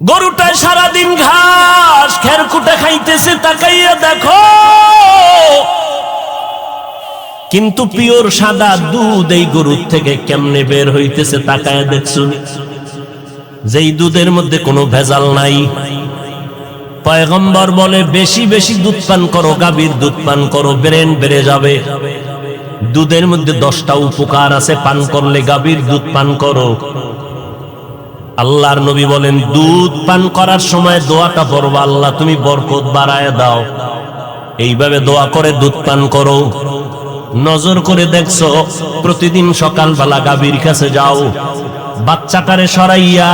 গরুটা সারাদিন ঘাস খেরকুটে খাইতেছে, তাকাইয়া দেখো কিন্তু পিওর সাদা দুধ এই গরুর থেকে কেমনে বের হইতেছে তাকায়া দেখছো, যেই দুধের মধ্যে কোনো ভেজাল নাই। পয়গম্বর বলে বেশি বেশি দুধ পান করো, গাভীর দুধ পান করো, ব্রেন বেড়ে যাবে। দুধের মধ্যে 10টা উপকার আছে, পান করলে গাভীর দুধ পান করো। আল্লাহর নবী বলেন দুধ পান করার সময় দোয়াটা পড়বা, আল্লাহ তুমি বরকত বাড়ায় দাও। এইভাবে দোয়া করে দুধ পান করো। নজর করে দেখছো প্রতিদিন সকালবেলা গাভীর কাছে যাও, বাচ্চাটারে সরাইয়া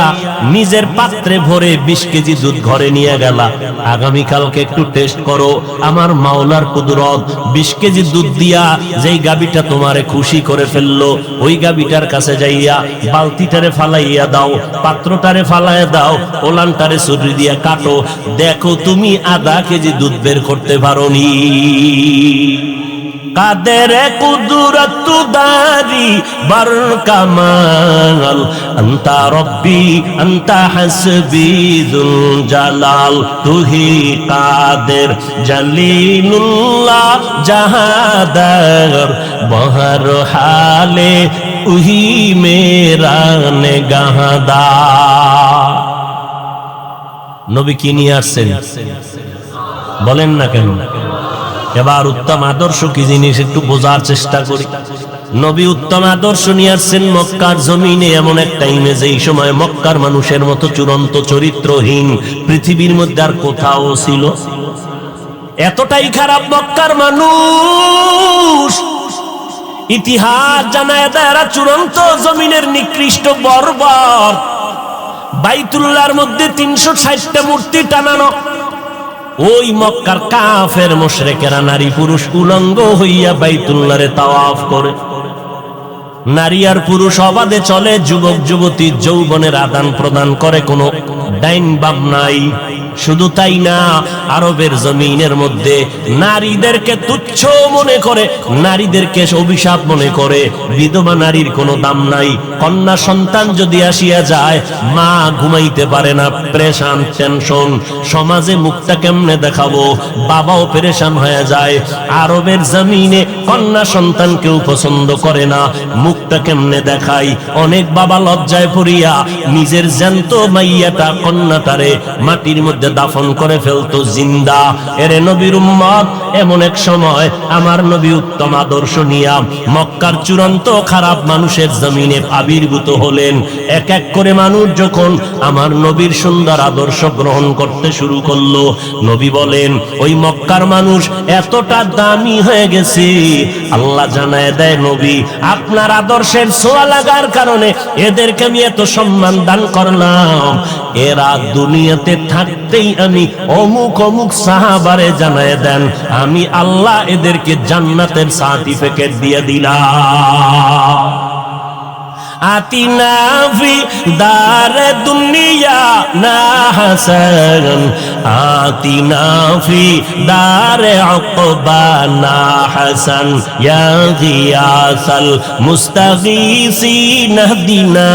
নিজের পাত্রে ভরে 20 কেজি দুধ ঘরে নিয়ে গেলা। আগামীকালকে একটু টেস্ট করো, আমার মাওলার কুদরত 20 কেজি দুধ দিয়া যেই গাভীটা তোমারে খুশি করে ফেললো, ওই গাভীটার কাছে যাইয়া বালতিটারে ফালাইয়া দাও, পাত্রটারে ফালাইয়া দাও, ওলানটারে ছুরি দিয়া কাটো, দেখো তুমি আধা কেজি দুধ বের করতে পারোনি। কাদের কুদরত দারি বার কামাল, আন্তা রব্বি আন্তা হাসবি যুল জালাল, তুহি কাদের জলিলুল্লাহ জাহাদার, বহর হালে উহি মেরা নেগাহদা। নবী কি নিয়ে আসছেন বলেন না কেন? এবার উত্তম আদর্শ কি জিনিস একটু বোঝার চেষ্টা করি। নবী উত্তম আদর্শ নিয়ে আসছেন মক্কার জমিনে, এমন একটা ইমেজ এই সময় মক্কার মানুষের মতো চূড়ান্ত চরিত্রহীন পৃথিবীর মধ্যে আর কোথাও ছিল। এতটাই খারাপ মক্কার মানুষ, ইতিহাস জানায় দেয় এরা চূড়ান্ত জমিনের নিকৃষ্ট বর্বর। বাইতুল্লাহর মধ্যে 360টা মূর্তি টানানো। ওই মক্কার কাফের মুশরিকেরা নারী পুরুষ উলঙ্গ হইয়া বাইতুল্লাহরে তাওয়াফ করে। নারী আর পুরুষ অবাধে চলে, যুবক যুবতী যৌবনের আদান প্রদান করে, কোনো ডাইন বাম নাই। শুধু তাই না, আরবের জমিনের মধ্যে নারীদেরকে তুচ্ছ মনে করে, নারীদেরকে অভিশাপ মনে করে। বিধবা নারীর কোনো দাম নাই। কন্যা সন্তান যদি আসিয়া যায়, মা ঘুমাইতে পারে না, পেরেশান, টেনশন, সমাজে মুখটা কেমনে দেখাবো, বাবাও পেরেশান হয়ে যায়। আরবের জমিনে কন্যা সন্তান কেউ পছন্দ করে না, মুখটা কেমনে দেখাই। অনেক বাবা লজ্জায় পড়িয়া নিজের জ্যান্ত মাইয়াটা কন্যাটারে মাটির মধ্যে দাফন করে ফেলতো জিন্দা। এরে নবীর উম্মত, এমন এক সময় আমার নবী উত্তম আদর্শ নিয়া মক্কার চূড়ান্ত খারাপ মানুষের জমিনে আবির্ভূত হলেন। এক এক করে মানুষ যখন আমার নবীর সুন্দর আদর্শ গ্রহণ করতে শুরু করলো, নবী বলেন ওই মক্কার মানুষ এতটা দামি হয়ে গেছে, আল্লাহ জানায় দেয় নবী আপনার আদর্শের ছোঁয়া লাগার কারণে এদেরকে আমি এত সম্মান দান করলাম, এরা দুনিয়াতে থাকতেই আমি অমুক অমুক সাহাবারে জানায় দেন, আমি আল্লাহ এদেরকে জান্নাতের সার্টিফিকেট দিয়ে দিলাম। আতিনা ফি দারে দুনিয়া না হাসান, আতিনা ফি দারে উকবা না হাসান, ইয়া গিয়াসাল মুস্তাগীসিন দিনা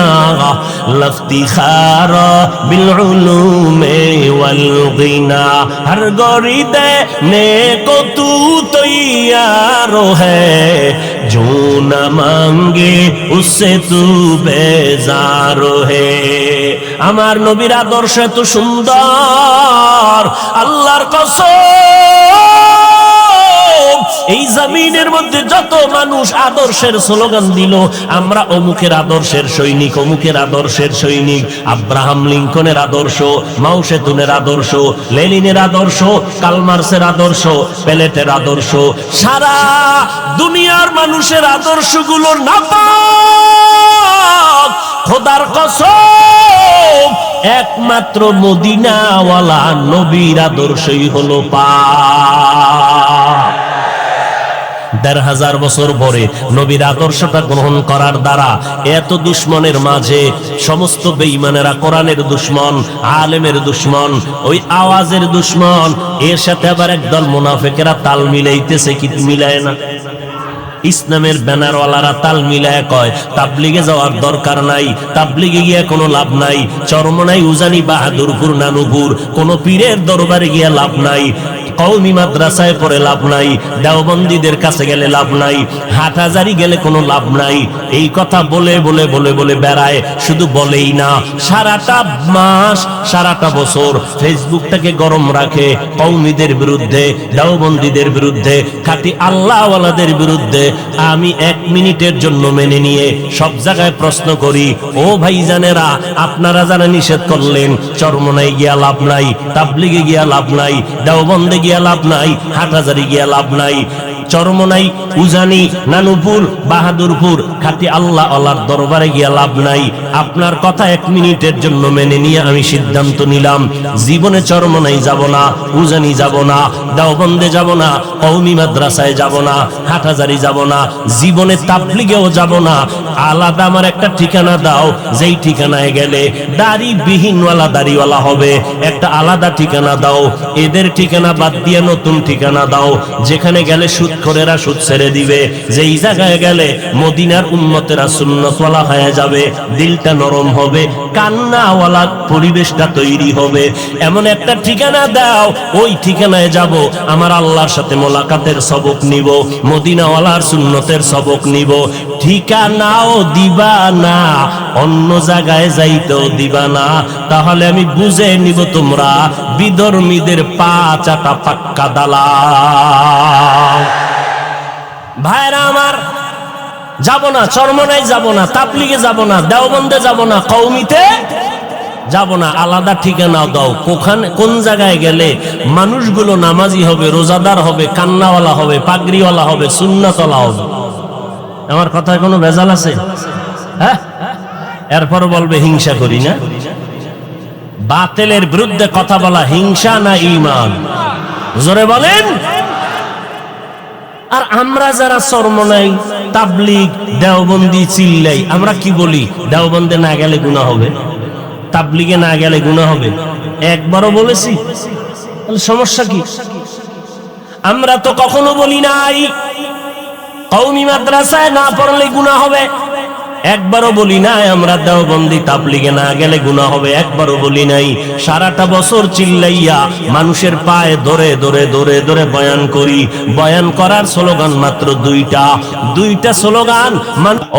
লফতিখারা বিল উলুমে ওয়াল গিনা, হর গরিদে নেকো তু তৈয়ার হ্যায়, जो न मांगे उससे तू बेजार है। আমার নবীর আদর্শ এত সুন্দর, আল্লাহর কসম এই জমিনের মধ্যে যত মানুষ আদর্শের স্লোগান দিল, আমরা অমুকের আদর্শের সৈনিক, অমুকের আদর্শের সৈনিক, আব্রাহাম লিঙ্কনের আদর্শ, মাও সেতুনের আদর্শ, লেনিনের আদর্শ, কালমার্সের আদর্শ, পেলেটের আদর্শ, সারা দুনিয়ার মানুষের আদর্শগুলো নাপাক। খোদার কসম একমাত্র মদিনাওয়ালা নবীর আদর্শই হলো পাক। ১,৫০০ বছর পরে নবীর আদর্শটা গ্রহণ করার দ্বারা এত দুশ্মনের মাঝে সমস্ত বেঈমানেরা কোরআনের দুশ্মন, আলেমের দুশ্মন, ওই আওয়াজের দুশ্মন, এর সাথে আবার একদল মুনাফিকেরা তাল মিলাইতেছে, কি মিলায় না? ইসলামের ব্যানারওয়ালারা তাল মিলায় কয় তাবলিগে যাওয়ার দরকার নাই, তাবলিগে গিয়া কোনো লাভ নাই, চরমনাই, উজানি, বাহাদুরপুর, নানুপুর কোনো পীরের দরবারে গিয়া লাভ নাই, কওমি মাদ্রাসায় পড়ে লাভ নাই, দেওবন্দীদের কাছে গেলে লাভ নাই, হাটহাজারি গেলে কোনো লাভ নাই। এই কথা বলে বলে বলে বলে বেড়ায়, শুধু বলেই না, সারাটা মাস সারাটা বছর ফেসবুকটাকে গরম রাখে কওমিদের বিরুদ্ধে, দেওবন্দীদের বিরুদ্ধে, খাঁটি আল্লাহওয়ালাদের বিরুদ্ধে। আমি 1 মিনিটের জন্য মেনে নিয়ে সব জায়গায় প্রশ্ন করি, ও ভাইজানেরা, আপনারা যারা নিষেধ করলেন চরমনাই গিয়া লাভ নাই, তাবলিগে গিয়া লাভ নাই, দেওবন্দে গিয়া লাভ নাই, হাটহাজারি গিয়া লাভ নাই, চরমনাই, উজানি, নানুপুর, বাহাদুরপুর খাঁটি আল্লাহ আল্লাহর দরবারে গিয়া লাভ নাই, আপনার কথা 1 মিনিটের জন্য মেনে নিয়ে আমি সিদ্ধান্ত নিলাম, জীবনে চরমনাই যাব না, উজানি যাব না, দেওবন্দে যাব না, কওমি মাদ্রাসায় যাব না, হাটহাজারি যাব না, জীবনে তাবলিগেও যাব না। আলাদা আমার একটা ঠিকানা দাও, যেই ঠিকানায় গেলে দাড়িবিহীনওয়ালা দাড়িওয়ালা হবে, একটা আলাদা ঠিকানা দাও। এদের ঠিকানা বাদ দিয়ে নতুন ঠিকানা দাও, যেখানে গেলে সুদখোরেরা সুদ ছেড়ে দিবে, যেই জায়গায় গেলে মদিনার উম্মতেরা সুন্নতওয়ালা হয়ে যাবে, দিলটা নরম হবে, কান্নাওয়ালা পরিবেশটা তৈরি হবে, এমন একটা ঠিকানা দাও। ওই ঠিকানায় যাব, আমার আল্লাহর সাথে মোলাকাতের সবক নিব, মদিনাওয়ালার সুন্নতের সবক নিব। ঠিকানাও দিবা না, অন্য জায়গায় যাইতেও দিবা না, তাহলে আমি বুঝে নিব তোমরা বিধর্মীদের পা চাটা পাক্কা দালাল। ভাইরা আমার, যাব না, চরমনাই যাব না, তাবলিগে যাব না, দেওবন্দে যাব না, কওমিতে যাব না, আলাদা ঠিকানা দাও। কোন জায়গায় গেলে মানুষগুলো নামাজি হবে, রোজাদার হবে, কান্নাওয়ালা হবে, পাগড়িওয়ালা হবে, সুন্নাতওয়ালা হবে। আমার কথায় কোনো ভেজাল আছে? হ্যাঁ, এরপর বলবে হিংসা করি না। বাতিলের বিরুদ্ধে কথা বলা হিংসা না ঈমান? জোরে বলেন। আর আমরা যারা চরমনাই, তাবলিগ, দেওবন্দি চিল্লাই, আমরা কি বলি? দেওবন্দে না গেলে গুনাহ হবে, তাবলিগে না গেলে গুনাহ হবে। একবারও বলেছি? সমস্যা কি? আমরা তো কখনো বলি নাই কওমি মাদ্রাসায় না পড়লে গুনাহ হবে, একবারও বলি নাই আমরা দেওবন্দি, তাবলিগে না গেলে গুনাহ হবে, একবারও বলি নাই। সারাটা বছর চিল্লাইয়া মানুষের পায়ে ধরে ধরে ধরে ধরে বয়ান করি। বয়ান করার স্লোগান মাত্র দুইটা স্লোগান।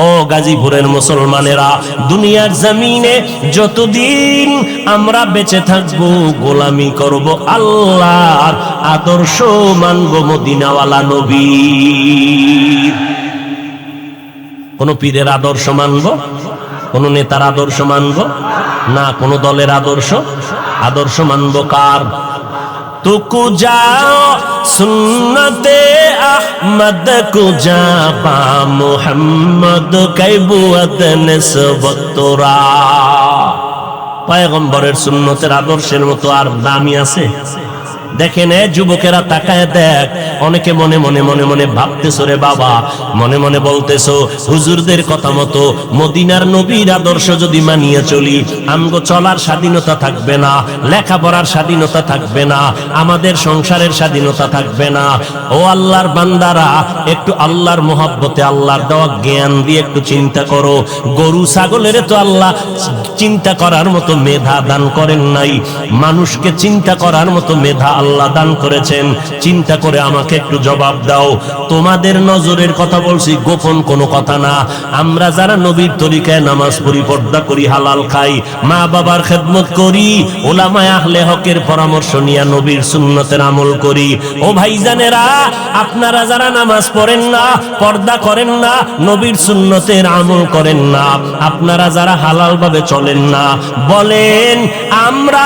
ও গাজীপুরের মুসলমানেরা, দুনিয়ার জমিনে যতদিন আমরা বেঁচে থাকবো গোলামি করব আল্লাহর, আদর্শ মানব মদিনাওয়ালা নবীর। কোন পীরের আদর্শ মানব, কোন নেতার আদর্শ মানব না, কোন দলের আদর্শ মানব কার? তুকু যাও সুন্নতে আহমদ কুজা পা মুহাম্মদ কাইবুয়াত নিসবতরা। পয়গম্বরের সুন্নতের আদর্শের মতো আর দামি আছে? দেখেন যুবকেরা, তাকায় দেখ, অনেকে মনে মনে মনে মনে ভাবতেছো রে বাবা, মনে মনে বলতেছো হুজুরদের কথা মতো মদিনার নবীর আদর্শ যদি মানিয়ে চলি, আমগো চলার স্বাধীনতা থাকবে না, লেখাপড়ার স্বাধীনতা থাকবে না, আমাদের সংসারের স্বাধীনতা থাকবে না। ও আল্লাহর বান্দারা, একটু আল্লাহর মোহাব্বতে, আল্লাহর দেওয়া জ্ঞান দিয়ে একটু চিন্তা করো। গরু ছাগলের তো আল্লাহ চিন্তা করার মতো মেধা দান করেন নাই, মানুষকে চিন্তা করার মতো মেধা আল্লাহ দান করেছেন। চিন্তা করে আমাকে একটু জবাব দাও। তোমাদের নজরের কথা বলছি, গোপন কোনো কথা না। আমরা যারা নবীর তরিকায় নামাজ পড়ি, পর্দা করি, হালাল খাই, মা বাবার খেদমত করি, ওলামায়ে আহলে হকের পরামর্শ নিয়ে নবীর সুন্নতের আমল করি। ও ভাইজানেরা, আপনারা যারা নামাজ পড়েন না, পর্দা করেন না, নবীর সুন্নতের আমল করেন না, আপনারা যারা হালাল ভাবে চলেন না, বলেন আমরা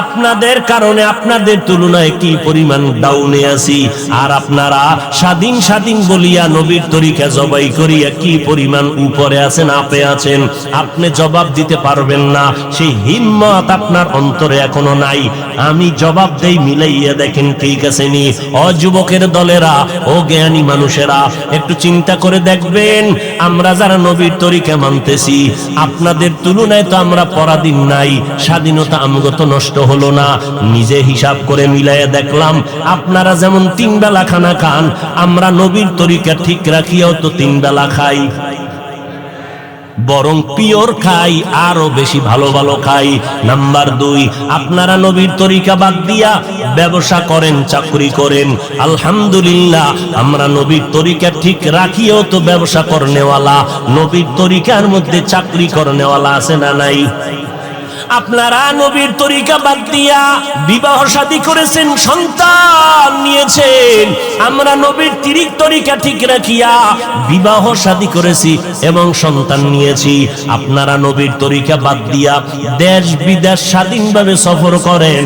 আপনাদের কারণে, আপনাদের তুলনায় কি পরিমাণ ডাউনে আছি, আর আপনারা স্বাধীন স্বাধীন বলিয়া নবীর তরিকা জবাই করিয়া কি পরিমাণ উপরে আছেন, আপে আছেন। আপনি জবাব দিতে পারবেন না, সেই হিম্মত আপনার অন্তরে এখনো নাই। আমি জবাব দেই, মিলাইয়া দেখেন ঠিক আছে নি? ও যুবকের দলেরা, ও জ্ঞানী মানুষেরা, একটু চিন্তা করে দেখবেন, আমরা যারা নবীর তরিকা মানতেছি, আপনাদের তুলনায় তো আমরা পরাধীন নাই, স্বাধীনতা আমগত নষ্ট হলো না। নিজে হিসাব করে মিলাইয়া দেখলাম, আপনারা যেমন 3 বেলা খানা খান, আমরা নবীর তরিকা ঠিক রাখিয়াও তো 3 বেলা খাই, বরং পিওর খাই, আরো বেশি ভালো ভালো খাই। নাম্বার 2, আপনারা নবীর তরিকা বাদ দিয়া ব্যবসা করেন, চাকরি করেন। আলহামদুলিল্লাহ, আমরা নবীর তরিকা ঠিক রাখিও তো ব্যবসা করনেওয়ালা, নবীর তরিকার মধ্যে চাকরি করনেওয়ালা আছে না নাই? আপনারা নবীর তরিকা বাদ দিয়া বিবাহ শাদী করেছেন, সন্তান নিয়েছেন। আমরা নবীর তরিকা ঠিক রাখিয়া বিবাহ শাদী করেছি এবং সন্তান নিয়েছি। আপনারা নবীর তরিকা বাদ দিয়া দেশ বিদেশ স্বাধীনভাবে সফর করেন,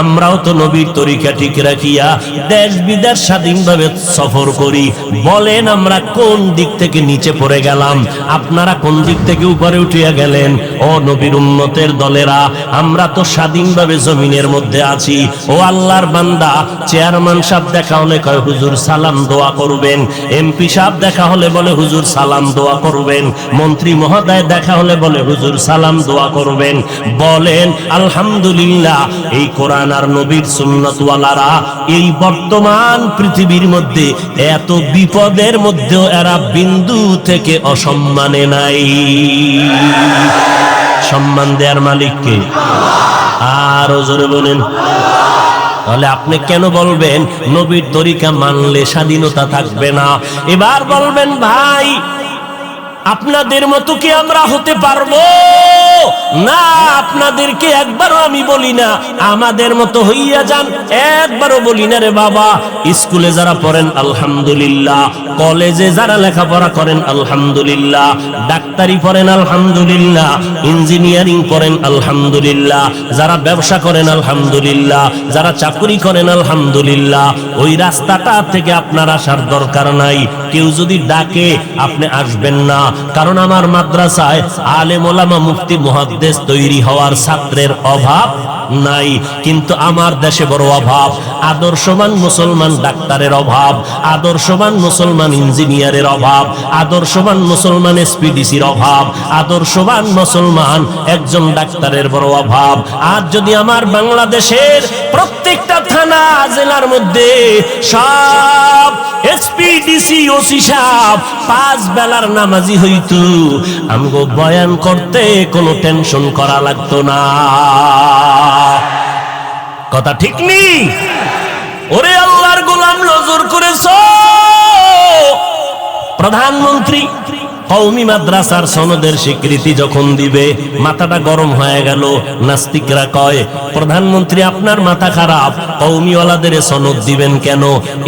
আমরাও তো নবীর তরিকা ঠিক রাখিয়া দেশ বিদেশ স্বাধীনভাবে সফর করি। বলেন আমরা কোন দিক থেকে নিচে পড়ে গেলাম, আপনারা কোন দিক থেকে উপরে উঠিয়া গেলেন? ও নবীর উম্মতের দলের, আমরা তো স্বাধীনভাবে জমিনের মধ্যে আছি। ও আল্লাহর বান্দা, চেয়ারম্যান সাহেব দেখা হলে কয় হুজুর সালাম দোয়া করবেন, এমপি সাহেব দেখা হলে বলে হুজুর সালাম দোয়া করবেন, মন্ত্রী মহোদয় দেখা হলে বলে হুজুর সালাম দোয়া করবেন। বলেন আলহামদুলিল্লাহ, এই কোরআন আর নবীর সুন্নাতওয়ালারা এই বর্তমান পৃথিবীর মধ্যে এত বিপদের মধ্যেও এরা বিন্দু থেকে অসম্মানে নাই। সম্মান দেওয়ার মালিককে আরো জোরে বলেন। তাহলে আপনি কেন বলবেন নবীর তরিকা মানলে স্বাধীনতা থাকবে না? এবার বলবেন ভাই, আপনাদের মতো কি আমরা হতে পারবো না? আপনাদেরকে একবারও আমি বলি না আমাদের মতো হইয়া যান, একবারও বলি না রে বাবা। স্কুলে যারা পড়েন আলহামদুলিল্লাহ, কলেজে যারা লেখাপড়া করেন আলহামদুলিল্লাহ, ডাক্তারি পড়েন আলহামদুলিল্লাহ, ইঞ্জিনিয়ারিং পড়েন আলহামদুলিল্লাহ, যারা ব্যবসা করেন আলহামদুলিল্লাহ, যারা চাকরি করেন আলহামদুলিল্লাহ। ওই রাস্তাটা থেকে আপনার আসার দরকার নাই। কেউ যদি ডাকে আপনি আসবেন না, কারণ আমার মাদ্রাসায় আলেম ওলামা মুফতি মুহাদ্দিস তৈরি হওয়ার ছাত্রের অভাব নাই। কিন্তু আমার দেশে বড় অভাব, আদর্শবান মুসলমান ডাক্তারের অভাব, আদর্শবান মুসলমান ইঞ্জিনিয়ারের অভাব, আদর্শবান মুসলমান এসপিডিসির অভাব, আদর্শবান মুসলমান একজন ডাক্তারের বড় অভাব। আর যদি আমার বাংলাদেশের প্রত্যেকটা থানা জেলার মধ্যে সব এসপিডিসি ওসি সাহেব 5 বেলার নামাজি হইতো, আমগো বয়ান করতে কোনো টেনশন করা লাগতো না। কথা ঠিক নেই? ওরে আল্লাহর গোলাম, নজর করেছো? প্রধানমন্ত্রী কওমি মাদ্রাসার সনদের স্বীকৃতি যখন দিবে, মাথাটা গরম হয়ে গেল। নাস্তিকরা কয় প্রধানমন্ত্রী আপনার মাথা খারাপ, কওমিওয়ালাদের সনদ দিবেন কেন?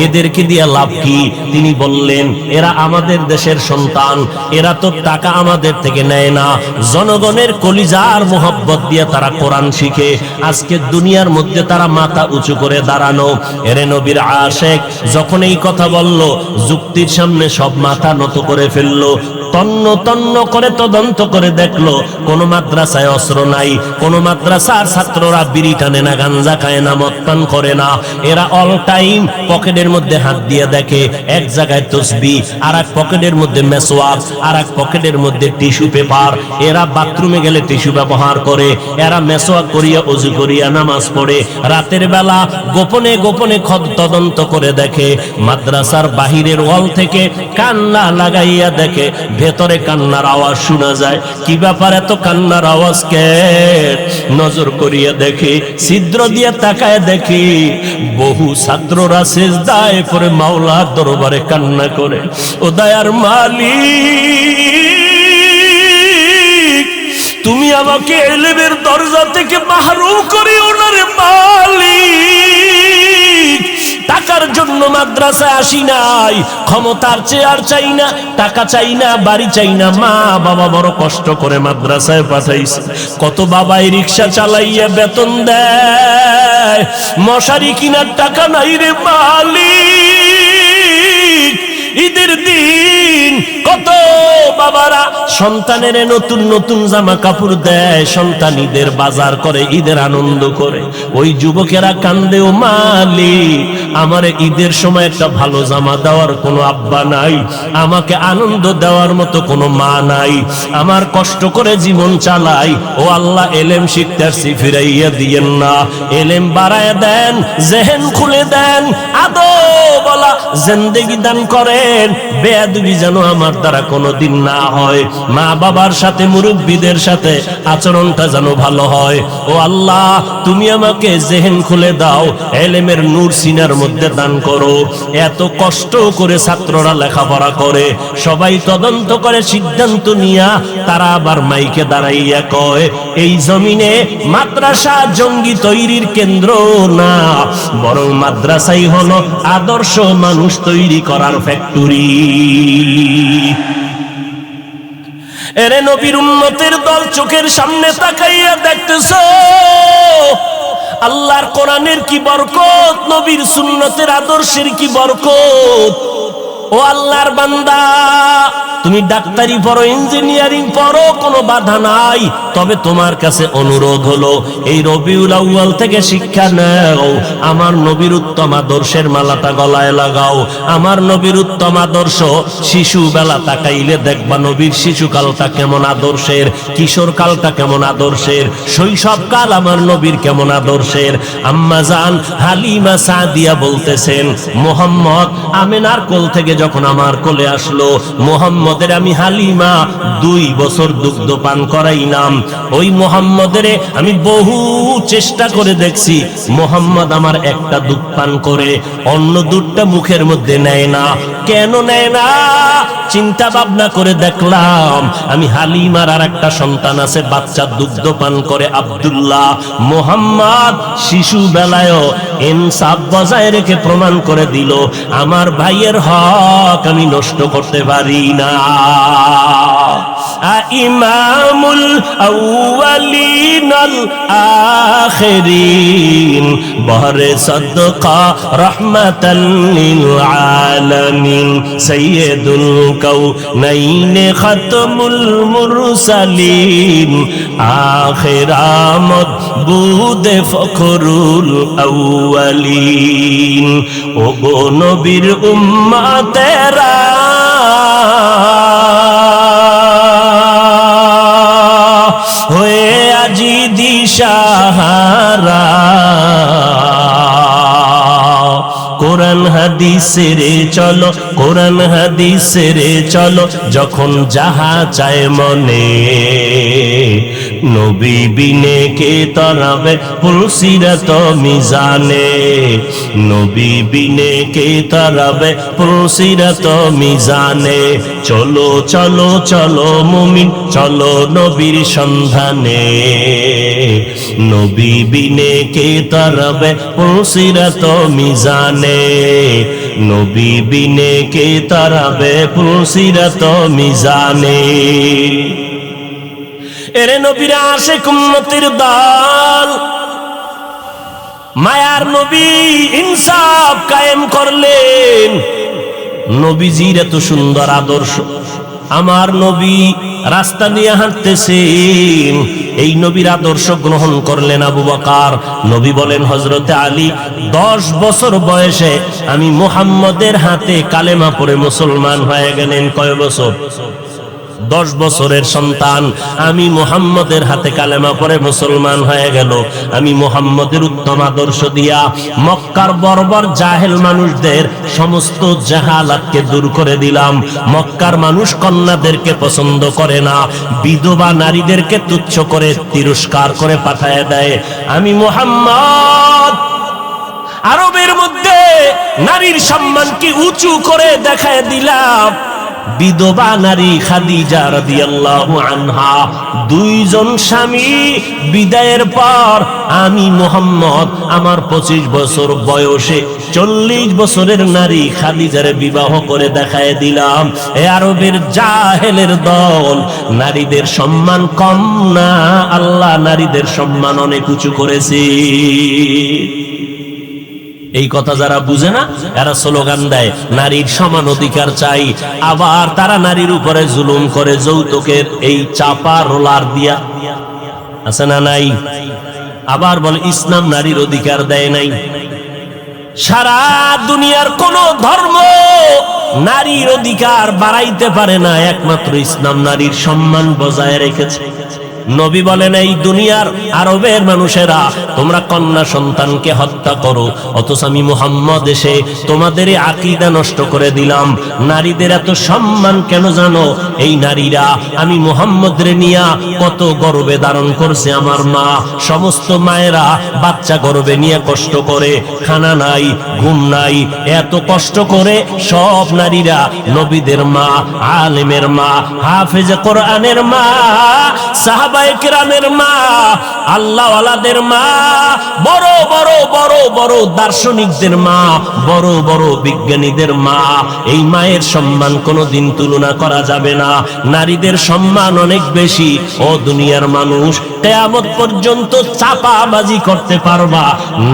এদেরকে দিয়ে লাভ কি? তিনি বললেন এরা আমাদের দেশের সন্তান, এরা তো টাকা আমাদের থেকে নেয় না, জনগণের কলিজার মোহব্বত দিয়ে তারা কোরআন শিখে। আজকে দুনিয়ার মধ্যে তারা মাথা উঁচু করে দাঁড়ানো। এরে নবীর আশেক যখন এই কথা বলল, যুক্তির সামনে সব মাথা নত করে ফেললো। তন্ন তন্ন করে তদন্ত করে দেখলো কোন মাদ্রাসায় অস্ত্র নাই, কোন মাদ্রাসার ছাত্ররা বিড়ি টানে না, গাঞ্জা খায় না, মদ পান করে না। এরা অল টাইম পকেটের মধ্যে হাত দিয়ে দেখে, এক জায়গায় তসবিহ, আর এক পকেটের মধ্যে মেসওয়াক, আর এক পকেটের মধ্যে টিস্যু পেপার। এরা বাথরুমে গেলে টিস্যু ব্যবহার করে, এরা মেসওয়াক করিয়া ওযু করিয়া নামাজ পড়ে। রাতের বেলা গোপনে গোপনে তদন্ত করে দেখে, মাদ্রাসার বাহিরের ওয়াল থেকে কান্না লাগাইয়া দেখে, ভেতরে কান্নার আওয়াজ শোনা যায়। কি ব্যাপার, এত কান্নার আওয়াজ কে? নজর করিয়া দেখে, ছিদ্র দিয়ে তাকায় দেখি বহু ছাত্ররা সিজদায় পড়ে মাওলার দরবারে কান্না করে, ও দয়ার মালিক, তুমি আমাকে ইলমের দরজা থেকে মাহরুম করিও না রে মালিক। টাকার জন্য মাদ্রাসায় আসি নাই, ক্ষমতার চেয়ার চাই না, টাকা চাই না, বাড়ি চাই না। মা বাবা বড় কষ্ট করে মাদ্রাসায় পাঠাইছে, কত বাবাই রিক্সা চালাইয়া বেতন দেয়, মশারি কিনার টাকা নাই রে মালিক। ঈদের দিন কত বাবারা সন্তানের নতুন নতুন জামা কাপড় দেয়, সন্তান ঈদের বাজার করে, ঈদের আনন্দ করে। ওই যুবকেরা কান্দে, ও মালিক, আমার ঈদের সময় একটা ভালো জামা দেওয়ার কোনো আব্বা নাই, আমাকে আনন্দ দেওয়ার মতো কোনো মা নাই, আমার কষ্ট করে জীবন চালাই। ও আল্লাহ, এলেম শিখতে আসছি, ফিরাইয়া দিয়েন না, এলেম বাড়ায় দেন, জেহেন খুলে দেন, আদো বলা জিন্দেগি দান করেন, বেয়াদবি যেন আমার দ্বারা কোনোদিন না হয়, মা বাবার সাথে মুরব্বীদের সাথে আচরণটা যেন ভালো হয়। ও আল্লাহ, তুমি আমাকে জেহেন খুলে দাও, এলেমের নূর সিনার মধ্যে দান করো। এত কষ্ট করে ছাত্ররা লেখাপড়া করে, সবাই তদন্ত করে সিদ্ধান্ত নিয়া তারা আবার মাইকে দাঁড়াইয়া কয়, এই জমিনে মাদ্রাসা জঙ্গি তৈরির কেন্দ্র না, বরং মাদ্রাসাই হলো আদর্শ মানুষ তৈরি করার ফ্যাক্টরি। এরে নবীর উম্মতের দল, চোখের সামনে তাকাইয়া দেখতেছো আল্লাহর কোরআনের কি বরকত, নবীর সুন্নতের আদর্শের কি বরকত। ও আল্লাহর বান্দা, তুমি ডাক্তারি পড়ো, ইঞ্জিনিয়ারিং পড়ো, কোনো বাধা নাই, তবে তোমার কাছে অনুরোধ হলো এই রবিউল আউয়াল থেকে শিক্ষা নাও, আমার নবীর উত্তম আদর্শের মালাটা গলায় লাগাও। আমার নবীর উত্তম আদর্শ, শিশু বেলা তাকাইলে দেখবা নবীর শিশুকালটা কেমন আদর্শের, কিশোর কালটা কেমন আদর্শের, শৈশবকাল আমার নবীর কেমন আদর্শের। আম্মা জান হালিমা সাদিয়া বলতেছেন, মুহাম্মদ আমিনার কোল থেকে যখন আমার কোলে আসলো, মুহাম্মদের আমি হালিমা 2 বছর দুগ্ধ পান করাইলাম। ওই মুহাম্মদের আমি বহু চেষ্টা করে দেখছি, মুহাম্মদ আমার একটা দুধ পান করে, অন্য দুধটা মুখের মধ্যে নেয় না। কেন নেয় না? চিন্তা ভাবনা করে দেখলাম, আমি হালিমার আর একটা সন্তান আছে, বাচ্চা দুগ্ধ পান করে, আব্দুল্লাহ। মুহাম্মদ শিশু বেলায়ও ইনসাফ বজায় রেখে প্রমাণ করে দিল, আমার ভাইয়ের হক আমি নষ্ট করতে পারি না। ইমামুল আউয়ালিন আল আখিরিন, বহরে সদকা রহমাতাল লিল আলামিন, সাইয়্যিদুল কাউনাইন খাতমুল মুরসালিন, আখিরামত বুদে ফখরুল আউয়ালিন। ও গো নবীর উম্মতেরা, হয়ে আজি দিশাহারা, কোরআন হাদিসের চলো, কোরআন হাদিসের চলো, যখন যাহা চায় মনে, নবী বিনে কে তরাবে পুলসিরাত মিজানে, নবী বিনে কে তরাবে পুলসিরাত মিজানে। চলো চলো চলো মুমিন, চলো নবীর সন্ধানে, নবী বিনে কে তরাবে পুলসিরাত মিজানে, নবী বিনে কে তরাবে পুলসিরাত মিজানে। এরে নবীর আশিক উম্মতের দল, মায়ার নবী ইনসাফ কায়েম করলেন। নবীজির এত সুন্দর আদর্শ, আমার নবী রাস্তা দিয়ে হাঁটতেছেন, এই নবীর আদর্শ গ্রহণ করলেন আবু বকর। নবী বলেন হযরতে আলী, 10 বছর বয়সে আমি মুহাম্মদের হাতে কালেমা পড়ে মুসলমান হয়ে গেলেন। কয় বছর? 10 বছরের সন্তান আমি মুহাম্মদের হাতে কালেমা পড়ে মুসলমান হয়ে গেল। আমি মুহাম্মদের উত্তম আদর্শ দিয়া মক্কার বর্বর জাহেল মানুষদের সমস্ত জাহালাতকে দূর করে দিলাম। মক্কার মানুষ কন্যাদেরকে পছন্দ করে না, বিধবা নারীদেরকে তুচ্ছ করে তিরস্কার করে পাঠায় দেয়। আমি মুহাম্মদ আরবের মধ্যে নারীর সম্মানকে উঁচু করে দেখায় দিলাম। বিধবা নারী খাদিজা রাদিয়াল্লাহু আনহা, 2 জন স্বামী বিদায়ের পর আমি মুহাম্মদ আমার 25 বছর বয়সে 40 বছরের নারী খাদিজারে বিবাহ করে দেখায় দিলাম। এ আরবের জাহেলের দল, নারীদের সম্মান কম না, আল্লাহ নারীদের সম্মান অনেক উঁচু করেছে। এই কথা যারা বুঝে না এরা স্লোগান দেয় নারীর সমান অধিকার চাই, আবার তারা নারীর উপরে জুলুম করে যৌতুকের এই চাপা রোলার দিয়া, আছে না নাই? আবার বলে ইসলাম নারীর অধিকার দেয় নাই। সারা দুনিয়ার কোন ধর্ম নারীর অধিকার বাড়াইতে পারে না, একমাত্র ইসলাম নারীর সম্মান বজায় রেখেছে। নবী বলেন এই দুনিয়ার আরবের মানুষেরা তোমরা কন্যা সন্তানকে হত্যা করো, অথচ আমি মুহাম্মদ এসে তোমাদের আকীদা নষ্ট করে দিলাম। নারীদের এত সম্মান কেন জানো? এই নারীরা আমি মুহাম্মদের নিয়া কত গর্বে ধারণ করছে আমার মা। সমস্ত মায়েরা বাচ্চা গর্বে নিয়ে কষ্ট করে, খানা নাই, ঘুম নাই, এত কষ্ট করে সব নারীরা নবীদের মা, আলেমের মা, হাফেজে কোরআনের মা, সাহাবায়ে কেরামের মা, আল্লাহওয়ালাদের মা, বড় বড় বড় বড় দার্শনিকদের মা, বড় বড় বিজ্ঞানীদের মা। এই মায়ের সম্মান কোনোদিন তুলনা করা যাবে না। নারীদের সম্মান অনেক বেশি। ও দুনিয়ার মানুষ, কিয়ামত পর্যন্ত চাপাবাজি করতে পারবা,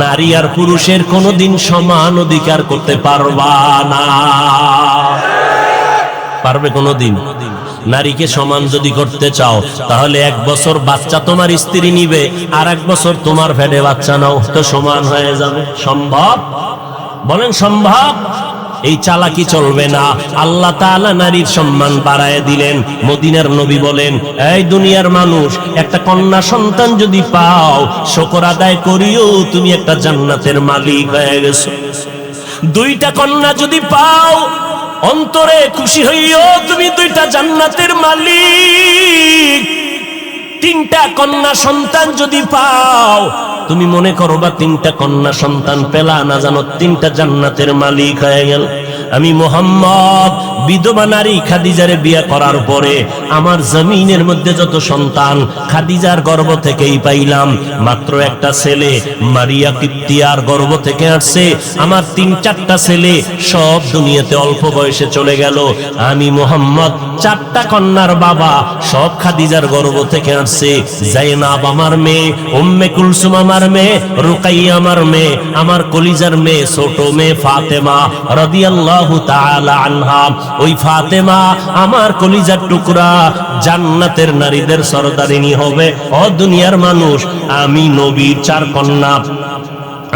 নারী আর পুরুষের কোনোদিন সমান অধিকার করতে পারবা না। পারবে কোনোদিন? নারীকে সমান যদি করতে চাও তাহলে 1 বছর বাচ্চা তোমার স্ত্রী নিবে, আর 1 বছর তোমার পেটে বাচ্চা নাও, তো সমান হয়ে যাবে। সম্ভব? বলেন সম্ভব? এই চালাকি চলবে না। আল্লাহ তাআলা নারীর সম্মান বাড়ায় দিলেন। মদিনার নবী বলেন, এই দুনিয়ার মানুষ, একটা কন্যা সন্তান যদি পাও শুকর আদায় করিও, তুমি একটা জান্নাতের মালিক হয়ে গেছো। 2টা কন্যা যদি পাও অন্তরে খুশি হইও, তুমি 2টা জান্নাতের মালিক। 3টা কন্যা সন্তান যদি পাও, তুমি মনে করো বা 3টা কন্যা সন্তান পেলা না জানো 3টা জান্নাতের মালিক হয়ে গেল। আমি মুহাম্মদ বিধবা নারী খাদিজারে বিয়ে করার পরে আমার জমিনের মধ্যে যত সন্তান খাদিজার গর্ভ থেকেই পাইলাম। মাত্র একটা ছেলে মারিয়া কিপ্তিয়ার গর্ভ থেকে আসছে। আমার 3-4টা ছেলে সব দুনিয়াতে অল্প বয়সে চলে গেল। আমি মুহাম্মদ 4টা কন্যার বাবা, সব খাদিজার গর্ভ থেকে আসছে। যায়েনাব আমার মেয়ে, উম্মে কুলসুম আমার মেয়ে, রুকাইয়া আমার মেয়ে, আমার কলিজার মেয়ে ছোট মেয়ে ফাতেমা রাদিয়াল্লাহু তাআলা আনহা। ওই ফাতেমা আমার কলিজার টুকরা, জান্নাতের নারীদের সরদারিনী হবে। ও দুনিয়ার মানুষ, আমি নবীর 4 কন্যা,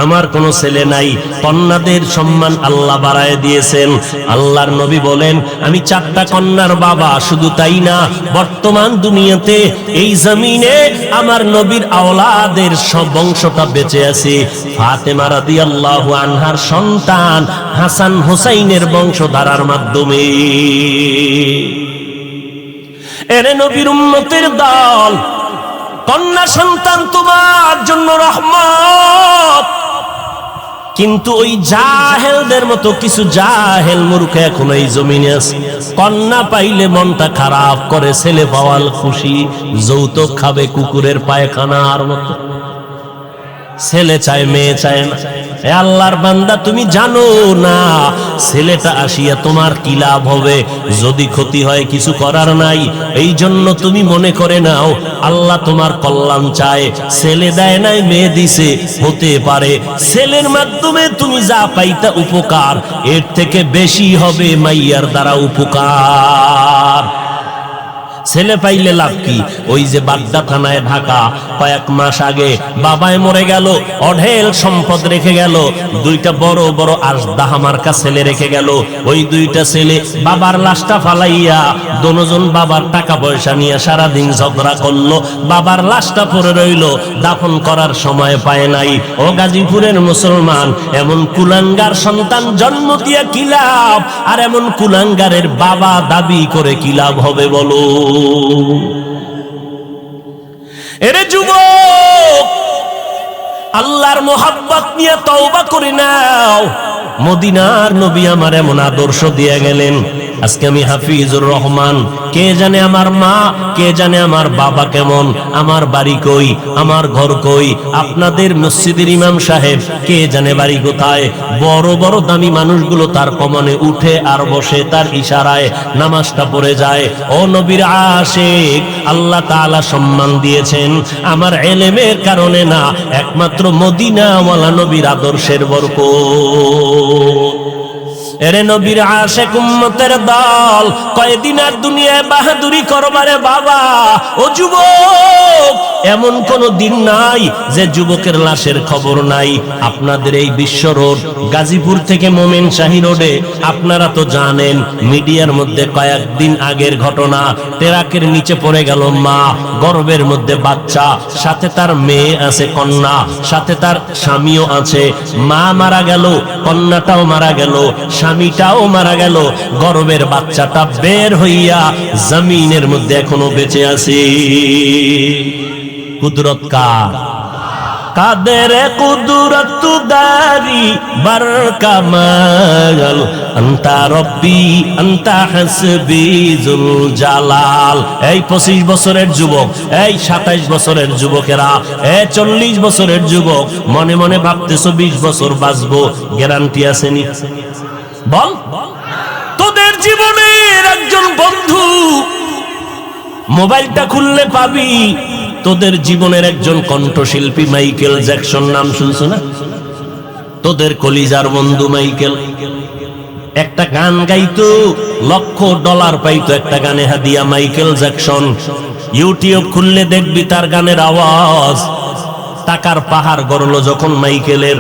আমার কোনো ছেলে নাই। কন্যাদের সম্মান আল্লাহ বাড়ায় দিয়েছেন। আল্লাহর নবী বলেন, আমি 4টা কন্যার বাবা। শুধু তাই না, বর্তমান দুনিয়াতে এই জমিনে আমার নবীর আওলাদের সব বংশটা বেঁচে আছে। ফাতেমা রাদিয়াল্লাহু আনহার সন্তান হাসান হুসাইনের বংশধারার মাধ্যমে। এরে নবীর উম্মতের দল, কন্যা সন্তান তোমার জন্য রহমত। কিন্তু ওই জাহেলদের মতো কিছু জাহেল মূর্খ এখন এই জমিনে আছে। কন্যা পাইলে মনটা খারাপ করে, ছেলে পাওয়াল খুশি, যৌতুক খাবে কুকুরের পায়খানার মতো। ছেলে চায়, মেয়ে চায় না। এ আল্লাহর বান্দা, তুমি জানো না ছেলেটা আসিয়া তোমার কি লাভ হবে? যদি ক্ষতি হয় কিছু করার নাই। এই জন্য তুমি মনে করে নাও আল্লাহ তোমার কল্যাণ চায়। ছেলে দেয় নাই, মেয়ে দিছে, হতে পারে ছেলের মাধ্যমে তুমি যা পাইতা উপকার, এর থেকে বেশি হবে মাইয়ার দ্বারা উপকার। ছেলে পাইলে লাভ কি? ওই যে বাড্ডা থানায় ঢাকা, কয়েক মাস আগে বাবায় মরে গেল, অঢেল সম্পদ রেখে গেল, 2টা বড় বড় আজদাহা মার্কা ছেলে রেখে গেল। ওই 2টা ছেলে বাবার লাশটা ফালাইয়া দোনোজন বাবার টাকা পয়সা নিয়ে সারাদিন ঝগড়া করলো। বাবার লাশটা পড়ে রইল, দাফন করার সময় পায় নাই। ও গাজীপুরের মুসলমান, এমন কুলাঙ্গার সন্তান জন্ম দিয়া কি লাভ? আর এমন কুলাঙ্গারের বাবা দাবি করে কি লাভ হবে বলো? এরে যুবক, আল্লাহর মোহাব্বত নিয়ে তওবা করে নাও। মদিনার নবী আমার এমন আদর্শ দিয়ে গেলেন, আজকে আমি হাফিজুর রহমান, কে জানে আমার মা, কে জানে আমার বাবা কেমন, আমার বাড়ি কই, আমার ঘর কই। আপনাদের মসজিদের ইমাম সাহেব কে জানে বাড়ি কোথায়। বড় বড় দামি মানুষগুলো তার কমানে উঠে আর বসে, তার ইশারায় নামাজটা পড়ে যায়। ও নবীর আশিক, আল্লাহ তাআলা সম্মান দিয়েছেন আমার ইলমের কারণে না, একমাত্র মদিনাওয়ালা নবীর আদর্শের বরকত। এরে নবীর আশিক উম্মতের দল, কয়দিন আর দুনিয়ায় বাহাদুরি করবারে বাবা। ও যুবক, এমন কোন দিন নাই যে যুবকের লাশের খবর নাই। আপনাদের এই বিশ্ব রোড, গাজীপুর থেকে মোমেন শাহী রোডে, আপনারা তো জানেন মিডিয়ার মধ্যে কয়েকদিন আগের ঘটনা, ট্রাকের নিচে পড়ে গেল মা, গর্ভের মধ্যে বাচ্চা, সাথে তার মেয়ে আছে, কন্যা, সাথে তার স্বামীও আছে। মা মারা গেল, কন্যাটাও মারা গেল, স্বামীটাও মারা গেল, গর্ভের বাচ্চাটা বের হইয়া জমিনের মধ্যে এখনো বেঁচে আছে। কুদরত কার? কাদের কুদরত দারি বার কামাল, আনতা রব্বি আনতা হাসবি জুল জালাল। এই 25 বছরের যুবক, এই 27 বছরের যুবকেরা, এই 40 বছরের যুবক, মনে মনে ভাবতেছো 20 বছর বাঁচবো, গ্যারান্টি আছে নি? বল, তোদের জীবনের একজন বন্ধু, মোবাইলটা খুললে পাবি তোদের জীবনের একজন কণ্ঠশিল্পী মাইকেল জ্যাকসন, নাম শুনছো না? তোদের কলিজার বন্ধু মাইকেল একটা গান গাইতো, $1,00,000 পাইতো একটা গানে হাদিয়া। মাইকেল জ্যাকসন, ইউটিউব খুললে দেখবি তার গানের আওয়াজ। টাকার পাহাড় গড়লো যখন মাইকেলের।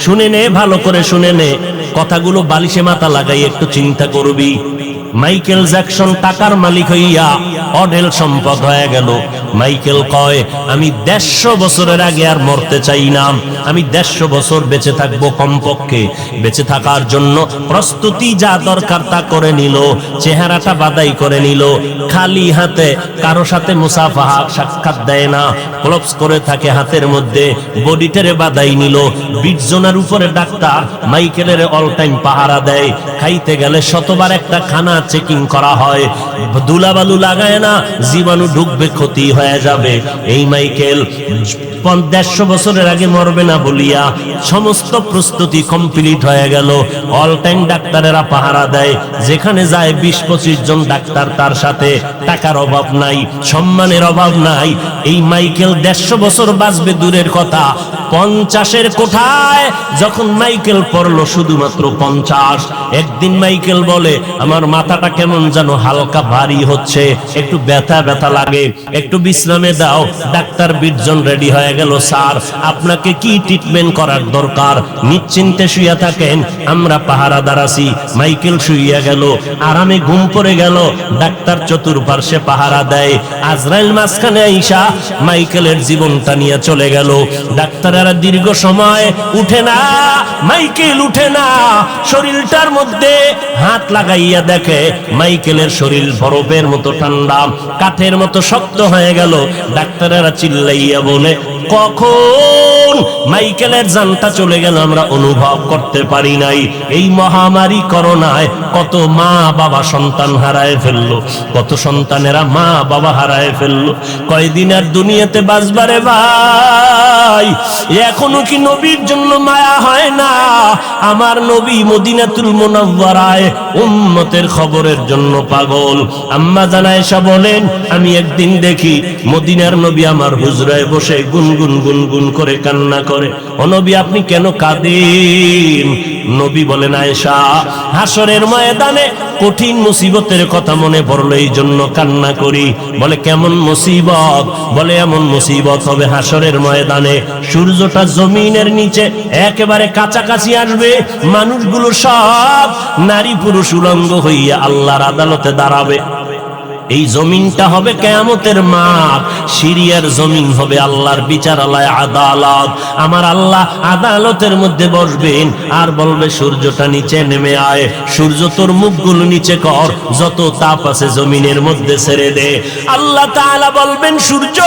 শুনে নে, ভালো করে শুনে নে, কথাগুলো বালিশে মাথা লাগাই একটু চিন্তা করবি। মাইকেল জ্যাকসন টাকার মালিক হইয়া অঢেল সম্পদ হয়ে গেল। মাইকেল কয়, আমি 150 বছরের আগে আর মরতে চাই না, আমি 150 বছর বেঁচে থাকবো কমপক্ষে। বেঁচে থাকার জন্য প্রস্তুতি যা দরকার তা করে নিল, চেহারাটা বাদাই করে নিল, খালি হাতে, কারো সাথে মুসাফাহা সাক্ষাৎ দেয় না, গ্লোভস করে থাকে হাতের মধ্যে, বডিটারে বাদাই নিল। 20 জনের উপরে ডাক্তার মাইকেলের অল টাইম পাহারা দেয়। খাইতে গেলে শতবার একটা খানা চেকিং করা হয়, ধুলাবালু লাগায় না, জীবাণু ঢুকবে, ক্ষতি হয়ে যাবে। এই মাইকেল 150 বছরের আগে মরবে না বলিয়া সমস্ত প্রস্তুতি কমপ্লিট হয়ে গেল। অল টাইম ডাক্তারেরা পাহারা দেয়, যেখানে যায় 20-25 জন ডাক্তার তার সাথে। টাকার অভাব নাই, সম্মানের অভাব নাই। এই মাইকেল 150 বছর বাঁচবে দূরের কথা, 50-এর কোঠায় যখন মাইকেল পড়লো শুধুমাত্র 50। একদিন মাইকেল বলে, আমার মাথাটা কেমন যেন হালকা ভারী হচ্ছে, একটু ব্যথা ব্যথা লাগে, একটু বিশ্রামে দাও। ডাক্তার 20 জন রেডি হয়ে গেল, স্যার আপনাকে কি ট্রিটমেন্ট করার দরকার, নিশ্চিন্তে শুইয়া থাকেন, আমরা পাহারাদার আছি। মাইকেল শুইয়া গেল, আরামে ঘুম পড়ে গেল। ডাক্তার চতুর্পার্শ্বে পাহারা দেয়। আজরাইল মাঝখানে আইসা মাইকেলের জীবনটা নিয়ে চলে গেল। ডাক্তারেরা দীর্ঘ সময় উঠে না, মাইকেল উঠে না। শরীরটার মধ্যে হাত লাগাইয়া দেখে মাইকেলের শরীর বরফের মতো ঠান্ডা, কাঠের মতো শক্ত হয়ে গেল। ডাক্তারেরা চিল্লাইয়া বলে, কখন মাইকেলের জানটা চলে গেল আমরা অনুভব করতে পারি নাই। এই মহামারী করোনায় কত মা বাবা সন্তান হারায় ফেললো, কত সন্তানেরা মা বাবা হারায় ফেললো। কয়দিন আর দুনিয়াতে বাঁচবারে ভাই, এখনো কি নবীর জন্য মায়া হয় না? আমার নবী মদিনাতুল মুনাওয়ারায় উম্মতের খবরের জন্য পাগল। আম্মা জান আয়েশা বলেন, আমি একদিন দেখি মদিনার নবী আমার হুজরায় বসে গুনগুন গুনগুন করে কান্না করে। ও নবী, আপনি কেন কাঁদেন? নবী বলেন, আয়েশা, হাসরের ময়দানে কঠিন মুসিবতের কথা মনে পড়লো, এই জন্য কান্না করি। বলে, কেমন মুসিবত? বলে, এমন মুসিবত হবে হাসরের ময়দানে সূর্যটা জমিনের নিচে একেবারে কাছাকাছি আসবে, মানুষগুলো সব নারী পুরুষ উলঙ্গ হইয়া আল্লাহর আদালতে দাঁড়াবে। এই জমিনটা হবে কিয়ামতের মাঠ, সিরিয়ার জমিন হবে আল্লাহর বিচারালয়, আদালত। আমার আল্লাহ আদালতের মধ্যে বসবেন আর বলবে, সূর্যটা নিচে নেমে আয়, সূর্য তোর মুখগুলো নিচে কর, যত তাপ আছে জমিনের মধ্যে ছেড়ে দে। আল্লাহ তাআলা বলবেন, সূর্য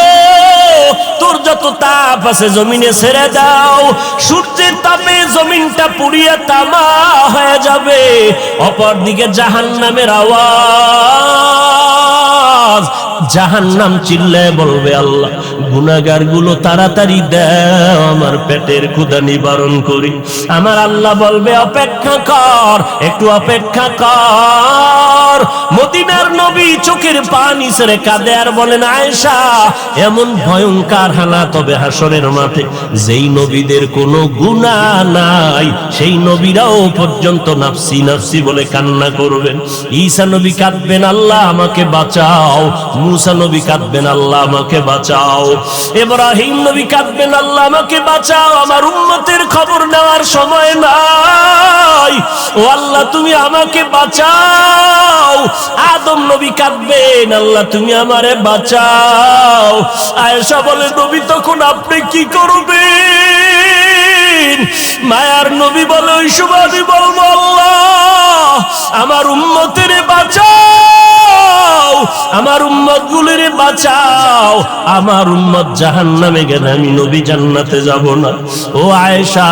তোর যত তাপ আছে জমিনে ছেড়ে দাও। সূর্যের তাপ পাবে জমিনটা পুড়িয়ে তামা হয়ে যাবে, অপরদিকে জাহান্নামের আওয়াজ, জাহান্নাম চিল্লায় বলবে আল্লাহ গুনাহগার গুলো তাড়াতাড়ি দাও, আমার পেটের ক্ষুধা নিবারণ করি। আমার আল্লাহ বলবে অপেক্ষা কর, একটু অপেক্ষা কর। মদিনার নবী চোখের পানি ছেড়ে কাঁদে আর বলেন আয়েশা এমন ভয়ঙ্কর হালাত হবে হাসরের মাঠে, যেই নবীদের কোনো গুনাহ নাই সেই নবীরাও পর্যন্ত নাফসি নাফসি বলে কান্না করবেন। ঈসা নবী কাঁদবেন আল্লাহ আমাকে বাঁচাও, মুসা নবী কাঁদবেন আল্লাহ আমাকে বাঁচাও, ইব্রাহিম নবী কাঁদবেন আল্লাহ আমাকে বাঁচাও, আমার উম্মতের খবর নেওয়ার সময় নাই, ও আল্লাহ তুমি আমাকে বাঁচাও। আদম নবী কাঁদবেন আল্লাহ তুমি আমারে বাঁচাও। আয়েশা বলে নবী তখন আপনি কি করবেন? মায়ার নবী বলে ওই সময় আমি বলবো আল্লাহ আমার উম্মতের বাঁচাও, আমার উম্মত গুলিরে বাঁচাও, আমার উম্মত জাহান্নামে গেলে আমি নবী জান্নাতে যাব না। ও আয়েশা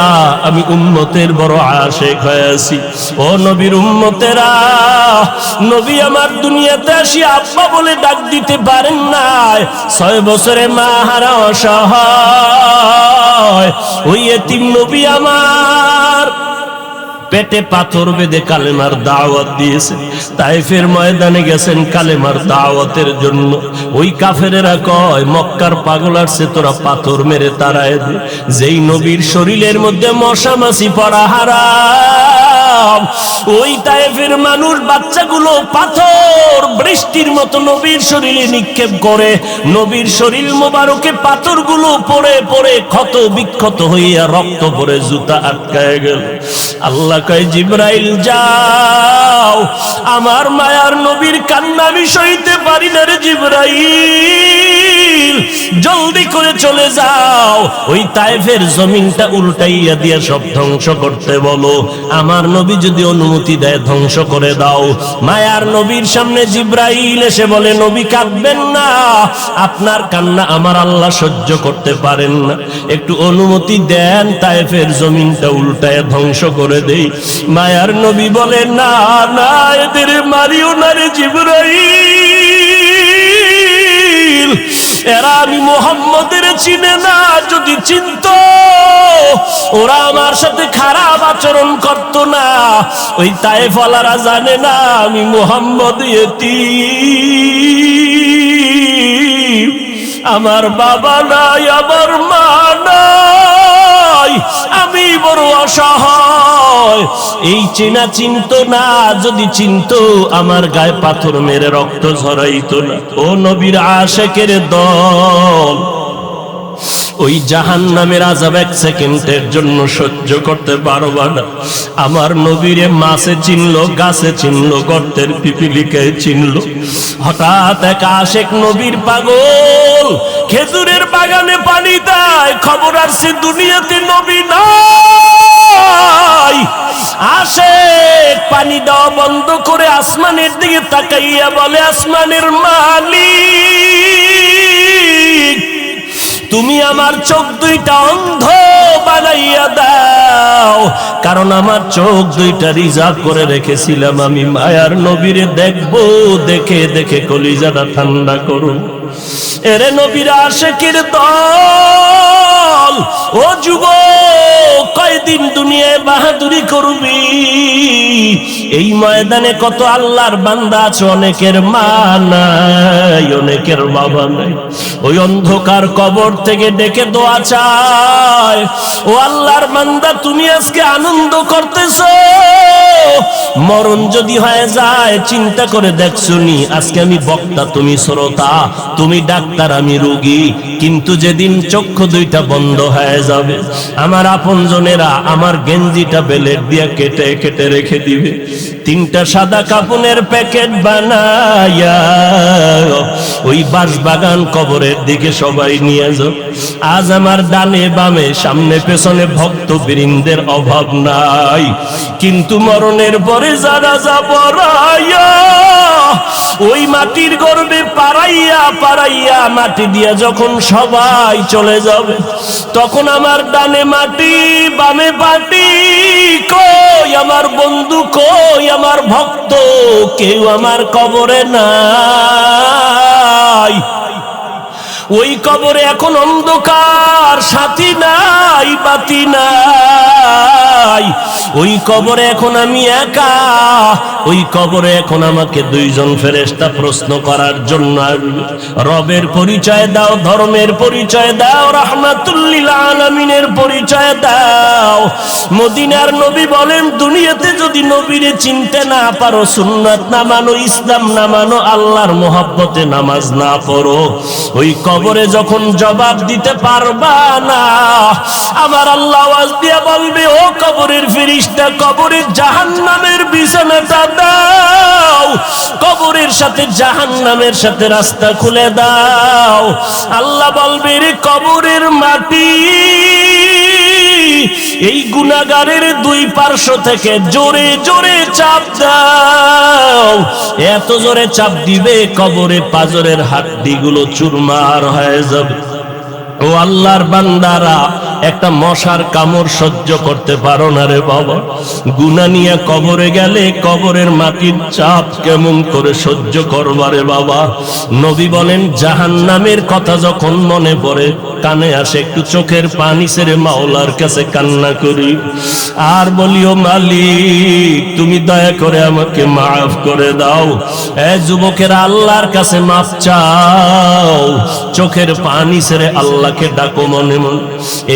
আমি উম্মতের বড় আশিক হয়ে আছি। ও নবীর উম্মতেরা, নবী আমার দুনিয়াতে আসি আব্বা বলে ডাক দিতে পারেন না, 6 বছরে মা হারা অসহায় ওই এতিম নবী আমার পেটে পাথর বেঁধে কালেমার দাওয়াত দিয়েছে। তায়েফের ময়দানে গেছেন কালেমার দাওয়াতের জন্য। ওই কাফেরেরা কয় মক্কার পাগল আসছে তোরা পাথর মেরে তাড়ায় দে। যেই নবীর শরীরের মধ্যে মশা মাছি পড়া হারাম, ওই তায়েফের মানুষ বাচ্চাগুলো পাথর বৃষ্টির মতো নবীর শরীরে নিক্ষেপ করে, নবীর শরীর মোবারকে পাথরগুলো পড়ে পড়ে ক্ষত বিক্ষত হইয়া রক্ত পড়ে জুতা আটকায় গেল। আল্লাহ কয় জিবরাইল যাও, আমার মায়ার নবীর কান্না আমি সইতে পারি না রে জিবরাইল, জলদি করে চলে যাও, ওই তায়েফের জমিনটা উল্টাইয়া দিয়া সব ধ্বংস করতে বলো। আমার নবী যদি অনুমতি দেয় ধ্বংস করে দাও। মায়ার নবীর সামনে জিবরাইল এসে বলে নবী কাঁদবেন না, আপনার কান্না আমার আল্লাহ সহ্য করতে পারেন না, একটু অনুমতি দেন তায়েফের জমিনটা উল্টায় ধ্বংস করে দেই। মায়ার নবী বলে না না এদের মারিও না রে জিবরাইল, এরা আমি মুহাম্মদের চিনে না, যদি চিনতো ওরা আমার সাথে খারাপ আচরণ করত না। ওই তায়েফওয়ালারা জানে না আমি মুহাম্মদ ইতীম, আমার বাবা নাই আমার মা নাই, আমি বড় অসহায়। এই চেনা চিনতো না, যদি চিনতো আমার গায়ে পাথর মেরে রক্ত ঝরাইতো না। ও নবীর আশিকের দল, ওই জাহান্নামের আযাব 1 সেকেন্ডের জন্য সহ্য করতে পারবা না। আমার নবীরে মাছে চিনলো, গাছে চিনলো, গর্তের পিপিলিকায় চিনলো। হঠাৎ এক আশিক নবীর পাগল খেজুরের বাগানে পানি দেয়, খবর আসছে দুনিয়াতে নবী নাই। আশিক পানি দেওয়া বন্ধ করে আসমানের দিকে তাকাইয়া বলে আসমানের মালিক তুমি আমার চোখ দুইটা অন্ধ বানাইয়া দাও, কারণ আমার চোখ দুইটা রিজার্ভ করে রেখেছিলাম আমি মায়ার নবীরে দেখবো, দেখে দেখে কলিজাটা ঠান্ডা করুন। এরে নবীর আশিকের দল, ও যুবক কয়দিন দুনিয়ায় বাহাদুরি করবি? এই ময়দানে কত আল্লাহর বান্দা আছে, অনেকের মা নাই, অনেকের বাবা নাই, ওই অন্ধকার কবর থেকে ডেকে দোয়া চায়। ও আল্লাহর বান্দা তুমি আজকে আনন্দ করতেছো, মরণ যদি হয়ে যায় চিন্তা করে দেখছো নি আজকে আমি বক্তা তুমি শ্রোতা, তুমি ডাক্তার আমি রোগী, কিন্তু যেদিন চক্ষু দুইটা বন্ধ হয়ে যাবে আমার আপনজনেরা আমার গেঞ্জিটা বেলেট দিয়া কেটে কেটে রেখে দিবে। দিবে। 3টা সাদা কাপনের প্যাকেট বানায়া ওই বাঁশবাগান কবরের দিকে সবাই নিয়ে যাও। আজ আমার ডানে বামে সামনে পেছনে ভক্ত বৃন্দের অভাব নাই, কিন্তু মরণের পরে জানাজা পড়াইয়া ওই মাটির গর্ভে পাড়াইয়া পাড়াইয়া মাটি দিয়া যখন সবাই চলে যাবে, তখন আমার ডানে মাটি বামে মাটি, কই আমার বন্ধু, কই আমার ভক্ত, কেউ আমার কবরে নাই। ওই কবরে এখন অন্ধকার, সাথী নাই, বাতি নাই। ওই কবরে এখন আমি একা। ওই কবরে এখন আমাকে 2জন ফেরেশতা প্রশ্ন করার জন্য আসবে। রবের পরিচয় দাও, ধর্মের পরিচয় দাও, রাহমাতুল লিল আলামিনের পরিচয় দাও। মদিনার নবী বলেন, দুনিয়াতে যদি নবীরে চিনতে না পারো, সুন্নাত না মানো, ইসলাম না মানো, আল্লাহর মহব্বতে নামাজ না পড়ো, ওই কবরে যখন জবাব দিতে পারবা না, আমার আল্লাহ আওয়াজ দিয়ে বলবে, ও কবরের ফেরেশতা, কবরের জাহান্নামের বিছানাটা দাও, কবরের সাথে জাহান্নামের সাথে রাস্তা খুলে দাও। আল্লাহ বলবে, রে কবরের মাটি, এই গুনাহগারের 2 পার্শ্ব থেকে জোরে জোরে চাপ দাও। এত জোরে চাপ দিবে কবরে পাজরের হাড্ডিগুলো চুরমার হয়ে যাবে। ও আল্লাহর বান্দারা, একটা মশার কামড় সহ্য করতে পারো না রে বাবা, গুনাহ নিয়ে কবরে গেলে কবরের মাটির চাপ কেমন করে সহ্য করবা রে বাবা। নবী বলেন, জাহান্নামের কথা যখন মনে পড়ে কানে আসে, একটু চোখের পানি ছেড়ে মাওলার কাছে কান্না করি আর বলিও, মালিক তুমি দয়া করে আমাকে মাফ করে দাও। এ যুবকেরা, আল্লাহর কাছে মাফ চাও, চোখের পানি ছেড়ে আল্লাহকে ডাকো মনে মনে।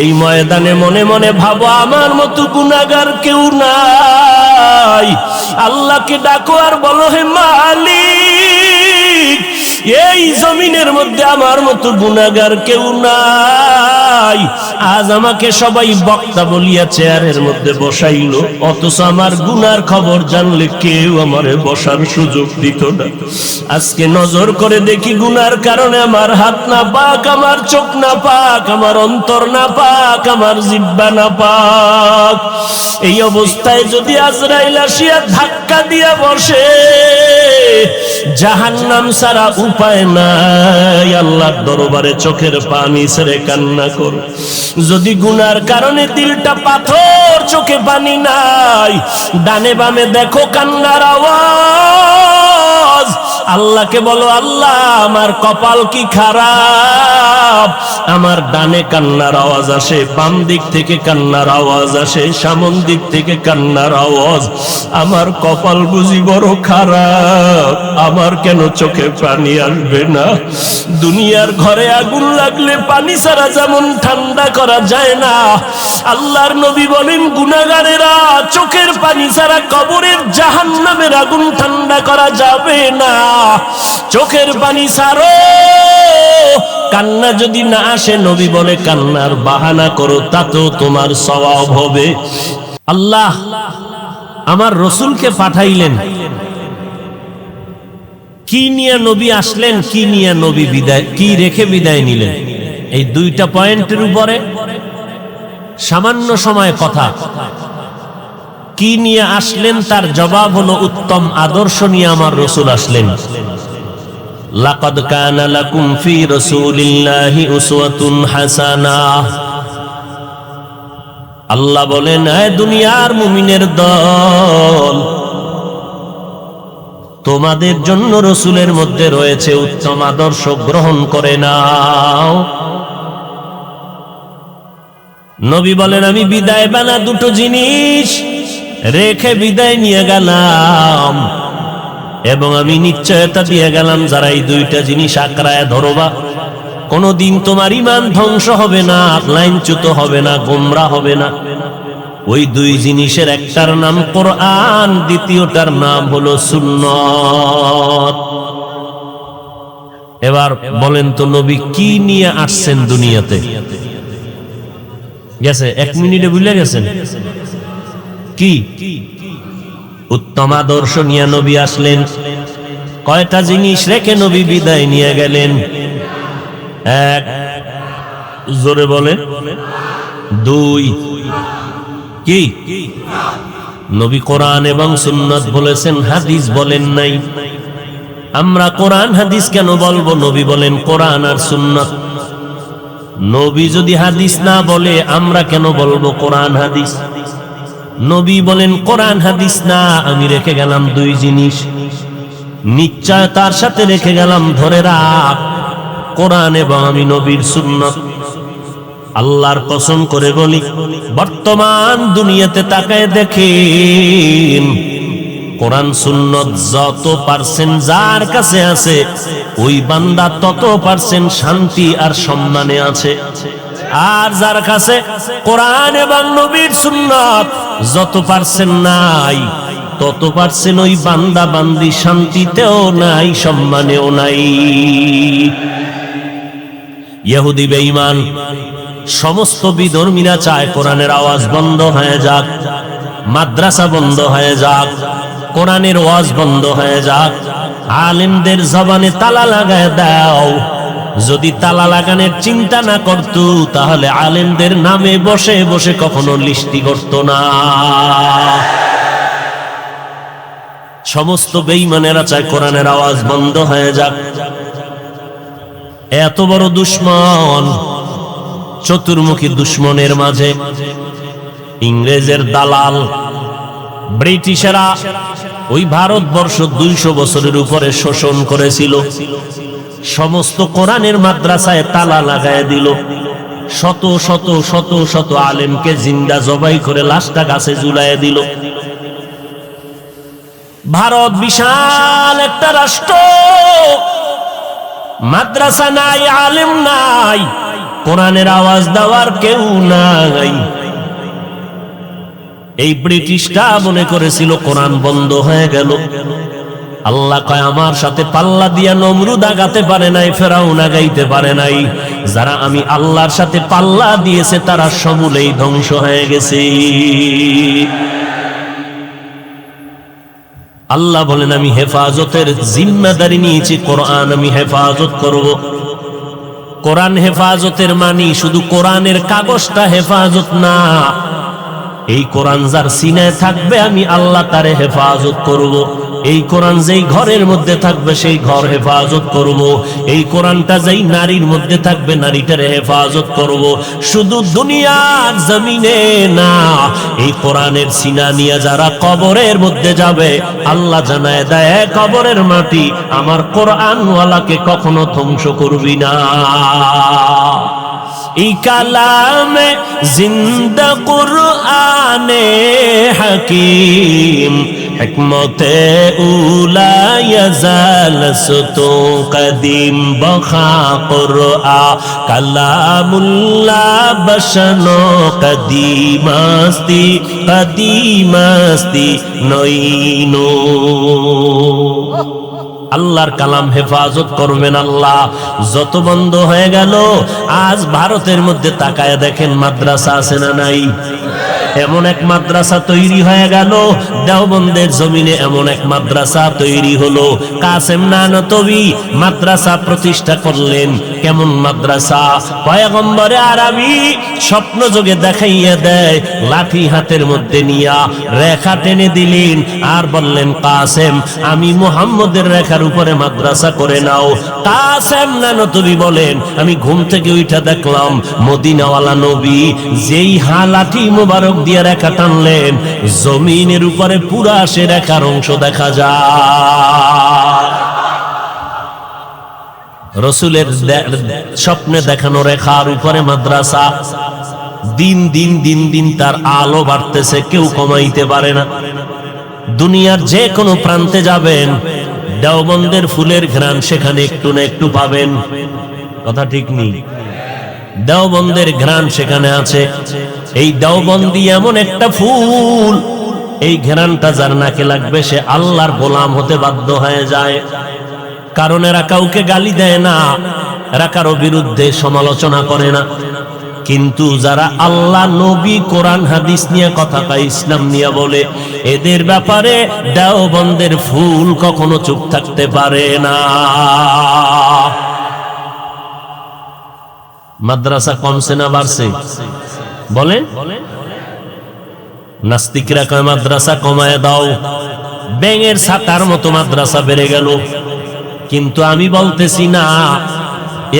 এই ময়দানে মনে মনে ভাবো, আমার মতো গুনাহগার কেউ নাই। আল্লাহকে ডাকো আর বলো, হে মালিক, এই জমিনের মধ্যে আমার মতো গুনাহগার কেউ নাই। আজ আমাকে সবাই বক্তা বলিয়া চেয়ারের মধ্যে বসাইলো, অথচ আমার গুনার খবর জানলে কেউ আমারে বসার সুযোগ দিত না। আজকে নজর করে দেখি, গুনার কারণে আমার হাত না পাক, আমার চোখ না পাক, আমার অন্তর না পাক, আমার জিহ্বা না পাক। এই অবস্থায় যদি আজরাইল আসিয়া ধাক্কা দিয়া বসে, জাহান্নাম ছাড়া উপায় নাই। আল্লাহর দরবারে চোখের পানি ছেড়ে কান্না করো। যদি গুনার কারণে দিলটা পাথর, চোখে পানি নাই, ডানে বামে দেখো কান্নার আওয়াজ, আল্লাহকে বলো, আল্লাহ আমার কপাল কি খারাপ, আমার ডানে কান্নার আওয়াজ আসে, বাম দিক থেকে কান্নার আওয়াজ আসে, সামন দিক থেকে কান্নার আওয়াজ, আমার কপাল বুঝি বড় খারাপ, আমার কেন চোখে পানি আসবে না। দুনিয়ার ঘরে আগুন লাগলে পানি ছাড়া যেমন ঠান্ডা করা যায় না, আল্লাহর নবী বলেন, গুনাহগারেরা চোখের পানি ছাড়া কবরের জাহান্নামের আগুন ঠান্ডা করা যাবে না। চোখের পানি ছাড়ো, কান্না যদি না আসে, নবী বলে কান্নার বাহানা করো, তাতেও তোমার সওয়াব হবে। আল্লাহ আমার রসুলকে পাঠাইলেন, কি নিয়ে নবী আসলেন, কি নিয়ে নবী বিদায়, কি রেখে বিদায় নিলেন, এই 2টা পয়েন্টের উপরে সামান্য সময় কথা। কি নিয়ে আসলেন তার জবাব হলো, উত্তম আদর্শ নিয়ে আমার রসুল আসলেন। লাকাদ কানা লাকুম ফি রাসূলিল্লাহি উসওয়াতুন হাসানাহ। আল্লাহ বলেন, হে দুনিয়ার মুমিনের দল, তোমাদের জন্য রসুলের মধ্যে রয়েছে উত্তম আদর্শ, গ্রহণ করে নাও। নবী বলেন, আমি বিদায় বানা 2টো জিনিস রেখে বিদায় নিয়ে গেলাম, এবং আমি নিশ্চয়তা দিয়ে গেলাম, যারা এই 2টা জিনিস আঁকড়ায় ধরবা, কোনদিন তোমার ঈমান ধ্বংস হবে না, লাইনচ্যুত হবে না, গোমরা হবে না। ওই 2 জিনিসের একটার নাম কোরআন, দ্বিতীয়টার নাম হলো সুন্নাত। এবার বলেন তো, নবী কি নিয়ে আসছেন দুনিয়াতে? গেছে 1 মিনিটে ভুলে গেছেন কি? উত্তম আদর্শ নিয়ে নবী আসলেন। কয়টা জিনিস রেখে নবী বিদায় নিয়ে গেলেন? এক, জোরে বলে। দুই, কি? নবী কোরআন এবং সুন্নাত বলেছেন, হাদিস বলেন নাই। আমরা কোরআন হাদিস কেন বলবো? নবী বলেন কোরআন আর সুন্নাত। নবী যদি হাদিস না বলে আমরা কেন বলবো কোরআন হাদিস? নবী বলেন কোরআন হাদিস না, আমি রেখে গেলাম দুই জিনিস, নিশ্চয়তার সাথে রেখে গেলাম, ধরে রাখ, কোরআন এবং আমি নবীর সুন্নাত। আল্লাহর কসম করে বলি, বর্তমান দুনিয়াতে তাকায় দেখেন, কোরআন সুন্নাত যত পার্সেন্ট যার কাছে আছে, ওই বান্দা তত পার্সেন্ট শান্তি আর সম্মানে আছে। আর যার কাছে কোরআন এবং নবীর সুন্নাত যত পার্সেন্ট নাই, তত পার্সেন্ট ওই বান্দা বান্দি শান্তিতেও নাই, সম্মানেও নাই। ইহুদি বেঈমান সমস্ত বিধর্মীরা চায় কোরআনের আওয়াজ বন্ধ হয়ে যাক, মাদ্রাসা বন্ধ হয়ে যাক, কোরআনের ওয়াজ বন্ধ হয়ে যাক, আলেমদের জবানে তালা লাগায় দাও। যদি তালা লাগানোর চিন্তা না করত, তাহলে আলেমদের নামে বসে বসে কখনো লিস্টি করত না। সমস্ত বেঈমানেরা চায় কোরআনের আওয়াজ বন্ধ হয়ে যাক। এত বড় দুশ্মন, চতুর্মুখী দুশ্মনের মাঝে ইংরেজের দালাল ব্রিটিশেরা ওই ভারতবর্ষ 200 বছরের উপরে শোষণ করেছিল। সমস্ত কোরআনের মাদ্রাসায় তালা লাগায় দিল। শত শত শত শত আলেমকে জিন্দা জবাই করে লাশটা গাছে ঝুলাইয়া দিল। ভারত বিশাল একটা রাষ্ট্র, মাদ্রাসা নাই, আলেম নাই, কোরআনের আওয়াজ দেওয়ার কেউ নাই। এই ব্রিটিশটা মনে করেছিল কোরআন বন্ধ হয়ে গেল। আল্লাহ কয়, আমার সাথে পাল্লা দিয়া নমরুদ আগাতে পারে নাই, ফেরাউন আগাইতে পারে নাই। যারা আমি আল্লাহর সাথে পাল্লা দিয়েছে তারা সমূলেই ধ্বংস হয়ে গেছে। আল্লাহ বলেন, আমি হেফাজতের জিম্মাদারি নিয়েছি, কোরআন আমি হেফাজত করব। কোরআন হেফাজতের মানি শুধু কোরআনের কাগজটা হেফাজত না, এই কোরআন যার সিনায় থাকবে আমি আল্লাহ তারে হেফাজত করব। এই কোরআন যেই ঘরের মধ্যে থাকবে সেই ঘর হেফাজত করব। এই কোরআনটা যেই নারীর মধ্যে থাকবে নারীটারে হেফাজত করব। শুধু দুনিয়ার জমিনে না, এই কোরআনের সিনা নিয়ে যারা কবরের মধ্যে যাবে, আল্লাহ জানায় দেয়, কবরের মাটি আমার কোরআনওয়ালাকে কখনো ধ্বংস করবি না। এই কালামে জিন্দা কুরআনে হাকিম, হিকমতে উলা ইয়াজাল সুতু কদিম, বখা কুরআ কালামুল্লাহ বশনো কদিমাস্তি, কদিমাস্তি নইনো। আল্লাহর কালাম হেফাজত করবেন আল্লাহ। যত বন্ধ হয়ে গেল, আজ ভারতের মধ্যে তাকায় দেখেন মাদ্রাসা আছে না নাই? এমন এক মাদ্রাসা তৈরি হয়ে গেল, দেওবন্দের জমিনে এমন এক মাদ্রাসা তৈরি হলো। কাসেম নানতবি মাদ্রাসা প্রতিষ্ঠা করলেন। কেমন মাদ্রাসা? পয়গম্বরে আরবি স্বপ্ন যোগে দেখাইয়া দেয়, লাঠি হাতের মধ্যে নিয়া রেখা টেনে দিলেন আর বললেন, কাসেম আমি মুহাম্মদের রেখার উপরে মাদ্রাসা করে নাও। কাসেম নানতবি বলেন, আমি ঘুম থেকে উঠা দেখলাম মদিনাওয়ালা নবী যেই লাঠি মুবারক দিয়ে রেখা টানলেন, জমিনের উপরে পুরা সে রেখার অংশ দেখা যায়। রসুলের স্বপ্নে দেখানো রেখার উপরে মাদ্রাসা। দিন দিন দিন দিন তার আলো বাড়তেছে, কেউ কমাইতে পারে না। দুনিয়ার যে কোনো প্রান্তে যাবেন, দেওবন্দের ফুলের ঘ্রাণ সেখানে একটু না একটু পাবেন। কথা ঠিক নেই? দেওবন্দের ঘ্রাণ সেখানে আছে। এই দেওবন্দি এমন একটা ফুল, এই ঘ্রাণটা যার নাকে লাগবে সে আল্লাহর গোলাম হতে বাধ্য হয়ে যায়। কারণ এরা কাউকে গালি দেয় না, এরা কারো বিরুদ্ধে সমালোচনা করে না, কিন্তু যারা আল্লাহ নবী কোরআন হাদিস নিয়ে কথা কয়, ইসলাম নিয়ে বলে, এদের ব্যাপারে দেওবন্দের ফুল কখনো চুপ থাকতে পারে না। মাদ্রাসা কমছে না বাড়ছে বলেন? নাস্তিকরা কয় মাদ্রাসা কমায় দাও, ব্যাঙের ছাতার মতো মাদ্রাসা বেড়ে গেল। কিন্তু আমি বলতেছি না,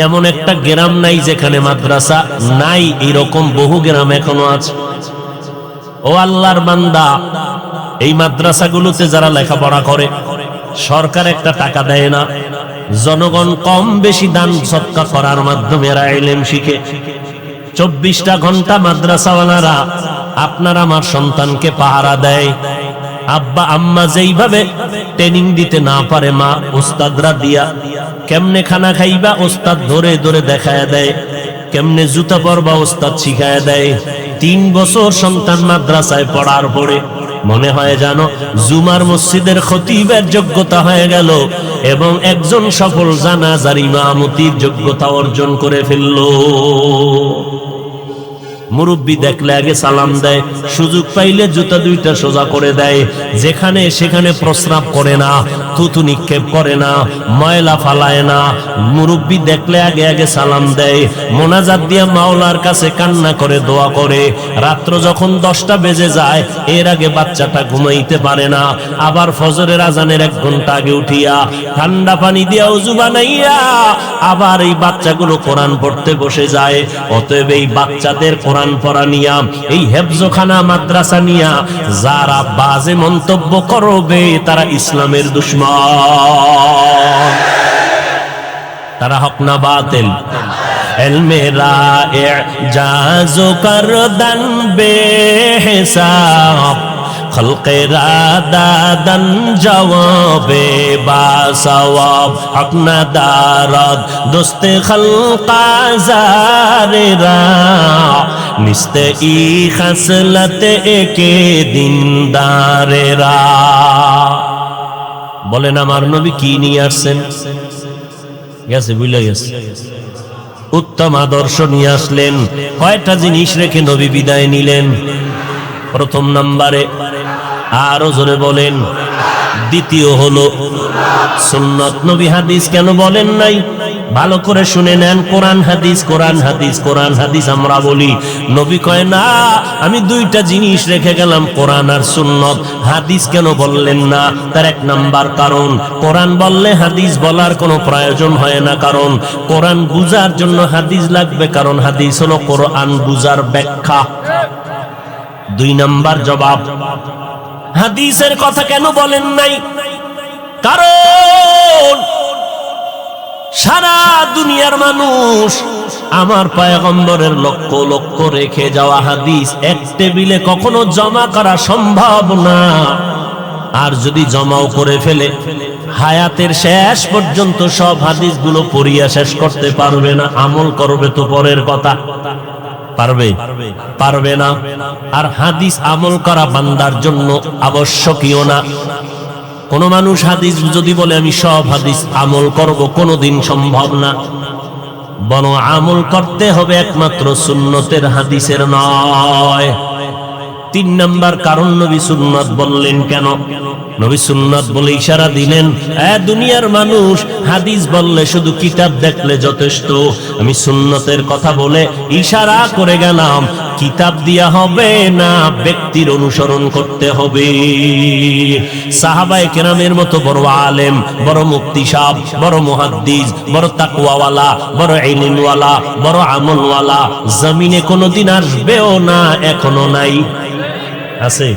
এমন একটা গ্রাম নাই যেখানে মাদ্রাসা নাই, এরকম বহু গ্রাম এখনো আছে। ও আল্লাহর বান্দা, এই মাদ্রাসাগুলোতে যারা লেখাপড়া করে, সরকার একটা টাকা দেয় না, জনগণ কম বেশি দান সৎকা করার মাধ্যমে এরা ইলম শিখে। 24টা ঘন্টা মাদ্রাসাওয়ালারা আপনার আমার সন্তানকে পাহারা দেয়। আব্বা আম্মা যেইভাবে ট্রেনিং দিতে না পারে, মা ওস্তাদরা দিয়া, কেমনে খানা খাইবা ওস্তাদ ধরে ধরে দেখায় দেয়, কেমনে জুতা পরবা ওস্তাদ শিখায় দেয়। 3 বছর সন্তান মাদ্রাসায় পড়ার পরে মনে হয় জানো জুমার মসজিদের খতিবের যোগ্যতা হয়ে গেল এবং একজন সফল জানাজার ইমামতির যোগ্যতা অর্জন করে ফেললো। মুরব্বী দেখলে আগে সালাম দেয়, সুযোগ পাইলে জুতা 2টা সোজা করে দেয়, যেখানে সেখানে প্রস্রাব করে না, থুতু নিক্ষেপ করে না, ময়লা ফালায় না। মুরব্বী দেখলে আগে আগে সালাম দেয়, মোনাজাত দিয়া মাওলার কাছে কান্না করে দোয়া করে। রাত্র যখন 10টা বেজে যায়, এর আগে বাচ্চাটা ঘুমাইতে পারে না, আবার ফজরের আজানের 1 ঘন্টা আগে উঠিয়া ঠান্ডা পানি দিয়া ওযু বানাইয়া আবার এই বাচ্চাগুলো কোরআন পড়তে বসে যায়। অতএব এই বাচ্চাদের কোরআন পড়া নিয়া, এই হেফজখানা মাদ্রাসা নিয়া যারা বাজে মন্তব্য করবে, তারা ইসলামের দুশমন, তারা হক না বাতিল। ইলমে রা'ইজাজু করদান বেহিসাব, খলকেরা দাদান জওয়াবে বাসওয়াব, হক না দারদ দোস্তে খলকা জারেরা, নিস্তে ই খাসলতে একে দিনদারেরা। বলেন আমার নবী কি নিয়ে আসছেন? গেছে বুঝলে গেছে, উত্তম আদর্শ নিয়ে আসলেন। কয়টা জিনিস রেখে নবী বিদায় নিলেন? প্রথম নম্বরে, আরো জোরে বলেন, দ্বিতীয় হলো সুন্নত। নবী হাদিস কেন বলেন নাই? ভালো করে শুনে নেন, কোরআন হাদিস, কোরআন হাদিস, কোরআন হাদিস আমরা বলি। নবী কয় না, আমি 2টা জিনিস রেখে গেলাম, কোরআন আর সুন্নত। হাদিস কেন বললেন না? তার 1 নাম্বার কারণ, কোরআন বললে হাদিস বলার কোনো প্রয়োজন হয় না, কারণ কোরআন বুঝার জন্য হাদিস লাগবে, কারণ হাদিস হলো কোরআন বুঝার ব্যাখ্যা। 2 নাম্বার জবাব, হাদিসের কথা কেন বলেন নাই? কারণ সারা দুনিয়ার মানুষ আমার পয়গম্বরের লক্ষ লক্ষ রেখে যাওয়া হাদিস এক টেবিলে কখনো জমা করা সম্ভব না। আর যদি জমাও করে ফেলে, হায়াতের শেষ পর্যন্ত সব হাদিসগুলো পড়িয়া শেষ করতে পারবে না। আমল করবে তো পরের কথা, পারবে? পারবে না। আর হাদিস আমল করা বান্দার জন্য আবশ্যকীয় না। কোন মানুষ হাদিস যদি বলে আমি সব হাদিস আমল করব, কোনদিন সম্ভব না। বরং আমল করতে হবে একমাত্র সুন্নতের, হাদিসের নয়। 3 নাম্বার কারণ, নবী সুন্নাত বললেন কেন? নবী সুন্নাত বলে ইশারা দিলেন, দুনিয়ার মানুষ হাদিস বললে শুধু কিতাব দেখলে যথেষ্ট। আমি সুন্নতের কথা বলে ইশারা করে গেলাম, কিতাব দিয়া হবে না, ব্যক্তির অনুসরণ করতে হবে। সাহাবায়ে কেরামের মতো বড় আলেম, বড় মুফতি সাহেব, বড় মুহাদ্দিস, বড় তাকওয়াওয়ালা, বড় ইলমওয়ালা, বড় আমলওয়ালা জমিনে কোনোদিন আসবেও না, এখনো নাই। আছে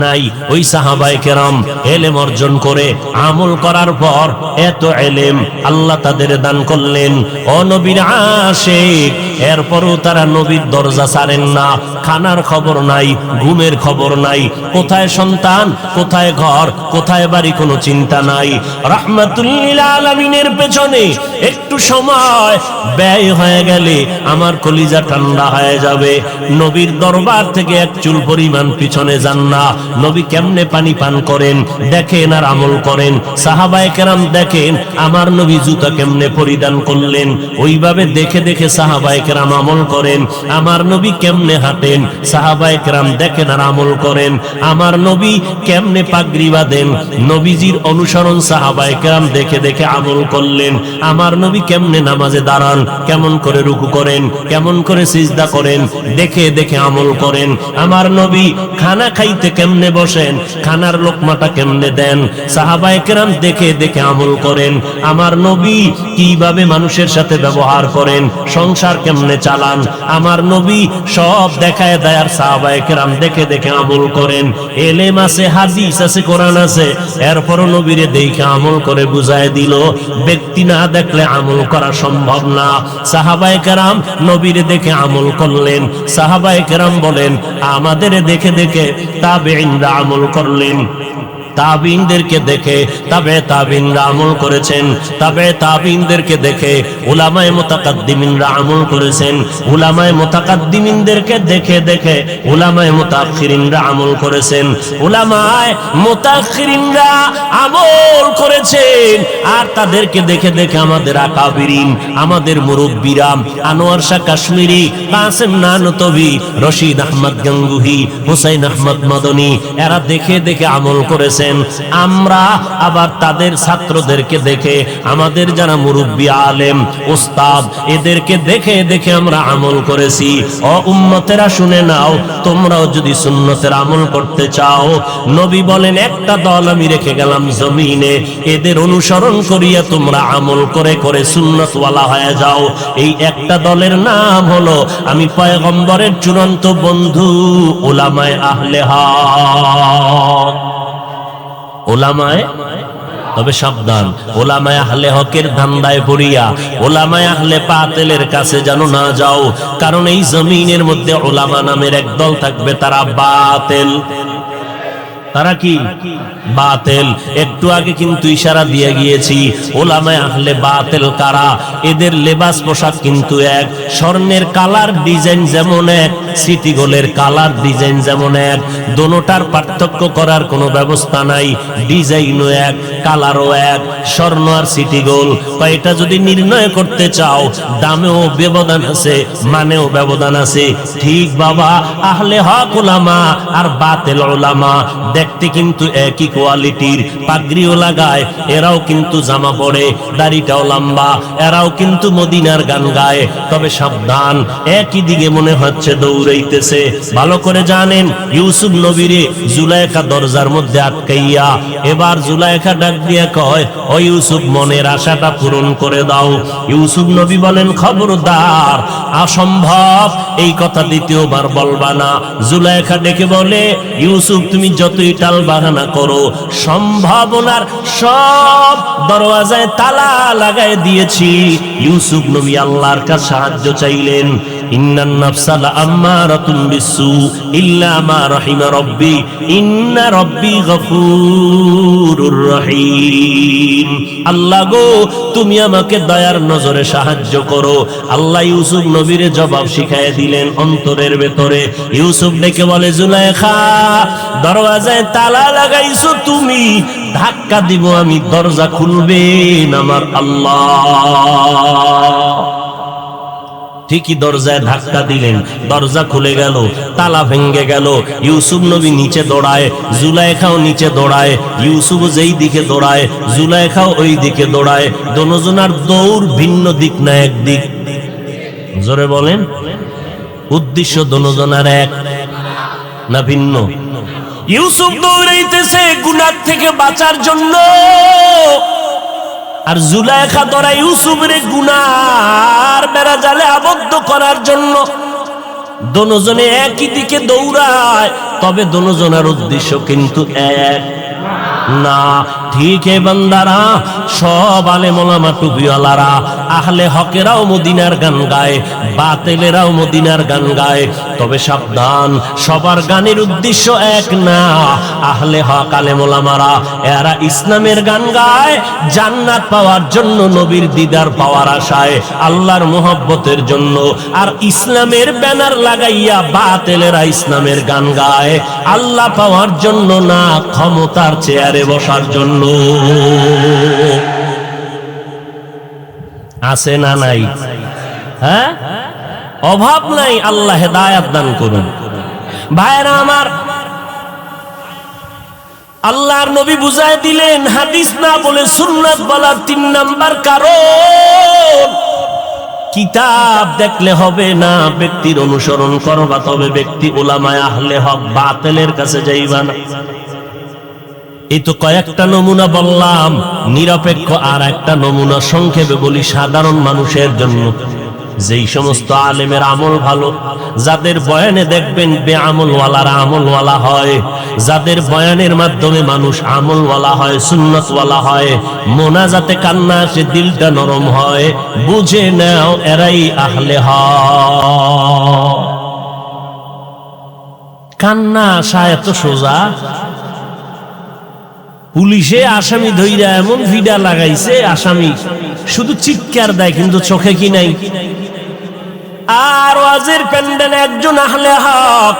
নাই? ওই সাহাবায়ে কেরাম ইলম অর্জন করে আমল করার পর এত ইলম আল্লাহ তাদের দান করলেন। ও নবীর আশিক, এরপরও তারা নবীর দরজা ছাড়েন না। খানার খবর নাই, ঘুমের খবর নাই, কোথায় সন্তান, কোথায় ঘর, কোথায় বাড়ি, কোনো চিন্তা নাই। রাহমাতুল লিল আলামিনের পেছনে একটু সময় ব্যয় হয়ে গেলে আমার কলিজা ঠান্ডা হয়ে যাবে। নবীর দরবার থেকে এক চুল পরিমাণ পিছনে যান না। নবী কেমনে পানি পান করেন দেখেন আর আমল করেন। সাহাবায়ে কেরাম দেখেন আমার নবী জুতা কেমনে পরিধান করলেন, ওইভাবে দেখে দেখে সাহাবায়ে কেরাম আমল করেন, আমার নবী কেমনে হাঁটেন সাহাবায়ে কেরাম দেখেন আর আমল করেন, আমার নবী কেমনে পাগড়ি বাঁধেন নবীজির অনুসরণ সাহাবায়ে কেরাম দেখে দেখে আমল করলেন, আমার নবী কেমনে নামাজে দাঁড়ান, কেমন করে রুকু করেন, কেমন করে সিজদা করেন দেখে দেখে আমল করেন, আমার নবী খানা খাইতে কেমনে বসেন, খানার লোকমাটা কেমনে দেন সাহাবায়ে কেরাম দেখে দেখে আমল করেন, আমার নবী কিভাবে মানুষের সাথে ব্যবহার করেন, সংসার কেমনে চালান, আমার নবী সব দেখায় দেয় আর সাহাবায়ে কেরাম দেখে দেখে আমল করেন। এলেম আছে, হাদিস আছে, কোরআন আছে, এরপরও নবীরে দেখে আমল করে বুঝায় দিল ব্যক্তি না দেখলে আমল করা সম্ভব না। সাহাবায়ে কেরাম নবীরে দেখে আমল করলেন, সাহাবায়ে কেরাম বলেন আমাদের দেখে দেখে তাবেঈনরা আমল করলেন, তাবিনদেরকে দেখে তাবিনরা আমল করেছেন, তাবিনদেরকে দেখে উলামায়ে মুতাকাদ্দিমিনরা আমল করেছেন, উলামায়ে মুতাকাদ্দিমিনদেরকে দেখে দেখে উলামায়ে মুতাআখিরিনরা আমল করেছেন, উলামায়ে মুতাআখিরিনরা আমল করেছেন, আর তাদেরকে দেখে দেখে আমাদের আকাবিরিন, আমাদের মুরব্বিরা আনোয়ার শাহ কাশ্মীরি, কাসেম নানতবি, রশিদ আহমদ গঙ্গুহি, হুসাইন আহমদ মদনী এরা দেখে দেখে আমল করেছেন। আমরা আবার তাদের ছাত্রদেরকে দেখে, আমাদের যারা মুরব্বী আলেম উস্তাদ এদেরকে দেখে দেখে আমরা আমল করেছি। ও উম্মতেরা শুনে নাও, তোমরাও যদি সুন্নতের আমল করতে চাও, নবী বলেন একটা দল আমি রেখে গেলাম জমিনে, এদের অনুসরণ করিয়া তোমরা আমল করে করে সুন্নতওয়ালা হয়ে যাও। এই একটা দলের নাম হলো আমি পয়গম্বরের চূড়ান্ত বন্ধু উলামায়ে আহলে হক। ওলামায়ে, তবে সাবধান, ওলামায়ে আহলে হকের ধান্দায় পড়িয়া ওলামায়ে আহলে বাতিলের কাছে যেন না যাও, কারণ এই জমিনের মধ্যে ওলামা নামের একদল থাকবে, তারা বাতিল। তারা কি? বাতিল। একটু আগে কিন্তু ইশারা দিয়ে গিয়েছি ওলামায়ে আহলে বাতিল কারা। এদের লেবাস পোশাক কিন্তু এক, স্বর্ণের কালার ডিজাইন যেমন এক, সিটি গোলের কালার ডিজাইন যেমন এক, দোনোটার পার্থক্য করার কোনো ব্যবস্থা নাই, ডিজাইনও এক, কালারও এক, স্বর্ণ আর সিটি গোল। এটা যদি নির্ণয় করতে চাও দামেও ব্যবধান আছে, মানেও ব্যবধান আছে। ঠিক বাবা, আহলে হক ওলামা আর বাতিল ওলামা দেখতে কিন্তু একই কোয়ালিটির, পাগড়িও লাগায়, এরাও কিন্তু জামা পরে, দাড়িটাও লম্বা, এরাও কিন্তু মদিনার গান গায়। তবে সাবধান, একই দিকে মনে হচ্ছে দৌড়াইতেছে। ভালো করে জানেন, ইউসুফ নবীরে জুলাইখা দরজার মধ্যে আটকাইয়া, এবার জুলাইখা ডাক দিয়া কয়, ও ইউসুফ মনের আশাটা পূরণ করে দাও। ইউসুফ নবী বলেন খবরদার, অসম্ভব, এই কথা দ্বিতীয়বার বলবা না। জুলাইখা ডেকে বলে, ইউসুফ তুমি যতই টাল বাহানা করো, সম্ভাবনার সব দরওয়াজায় তালা লাগায় দিয়েছি। ইউসুফ নবী আল্লাহর কাছে সাহায্য চাইলেন। ইন্নান নাফসা লাআম্মারাতুন বিসসু ইল্লা মা রাহিমা রাব্বি ইন্না রাব্বি গফুরুর রহিম। আল্লাহ গো, তুমি আমাকে দয়ার নজরে সাহায্য করো। আল্লাহ ইউসুফ নবীর জবাব শিখায় দিলেন অন্তরের ভেতরে। ইউসুফ ডেকে বলে, জুলাইখা দরওয়াজায় তালা লাগাইছো তুমি, ধাক্কা দিব আমি, দরজা খুলবেন আমার আল্লাহ। ঠিকই দরজায় ধাক্কা দিলেন, দরজা খুলে গেল, তালা ভেঙে গেল। ইউসুফ নবী নিচে দৌড়ায়, জুলাইখাও নিচে দৌড়ায়, ইউসুফ যেই দিকে দৌড়ায় জুলাইখাও ওই দিকে দৌড়ায়। দোনোজনার দৌড় ভিন্ন দিক না একদিক। জোরে বলেন, উদ্দেশ্য দোনোজনার এক না ভিন্ন? ইউসুফ দৌড়াইতেছে গুনাহ থেকে বাঁচার জন্য, আর জুলাইখা দৌড়ায় ইউসুফের গুনার বেড়া জালে আবদ্ধ করার জন্য। দোনোজনে একই দিকে দৌড়ায়, তবে দোনোজনের উদ্দেশ্য কিন্তু এক না। ঠিক এই বান্দারা, সব আলেম ওলামা টুপিওয়ালারা আহলে হকেরাও মদিনার গান গায়, বাতিলেরাও মদিনার গান গায়। তবে সাবধান, সবার গানের উদ্দেশ্য এক না। আহলে হক আলেম ওলামারা এরা ইসলামের গান গায় জান্নাত পাওয়ার জন্য, নবীর দিদার পাওয়ার আশায়, আল্লাহর মোহব্বতের জন্য। আর ইসলামের ব্যানার লাগাইয়া বাতিলেরা ইসলামের গান গায় আল্লাহ পাওয়ার জন্য না, ক্ষমতার চেয়ারে বসার জন্য। আছে না নাই? হ্যাঁ, অভাব নাই, আল্লাহ হেদায়েত দান করুন। ভাইরা আমার, আল্লাহর নবী বুঝায় দিলেন, হাদিস না বলে সুন্নাত বলার 3 নাম্বার কারণ, কিতাব দেখলে হবে না, ব্যক্তির অনুসরণ করবা, তবে ব্যক্তি উলামায়ে আহলে হক, বাতিলের কাছে যাইবা না। এই তো কয়েকটা নমুনা বললাম, নিরপেক্ষ আর একটা নমুনা সংক্ষেপে বলি সাধারণ মানুষের জন্য। যেই সমস্ত আলেমের আমল ভালো, যাদের বয়ানে দেখবেন বেআমলওয়ালারা আমলওয়ালা হয়, যাদের বয়ানের মাধ্যমে মানুষ আমলওয়ালা হয়, সুন্নতওয়ালা হয়, মোনাজাতে কান্না আসে, দিলটা নরম হয়, বুঝে নাও এরাই আহলে হক। কান্না আসা এত সোজা? পুলিশে আসামি ধইরা এমন ভিডা লাগাইছে, আসামি শুধু চিৎকার দেয় কিন্তু চোখে কি নাই। আর ওয়াজের প্যান্ডেলে একজন আহলে হক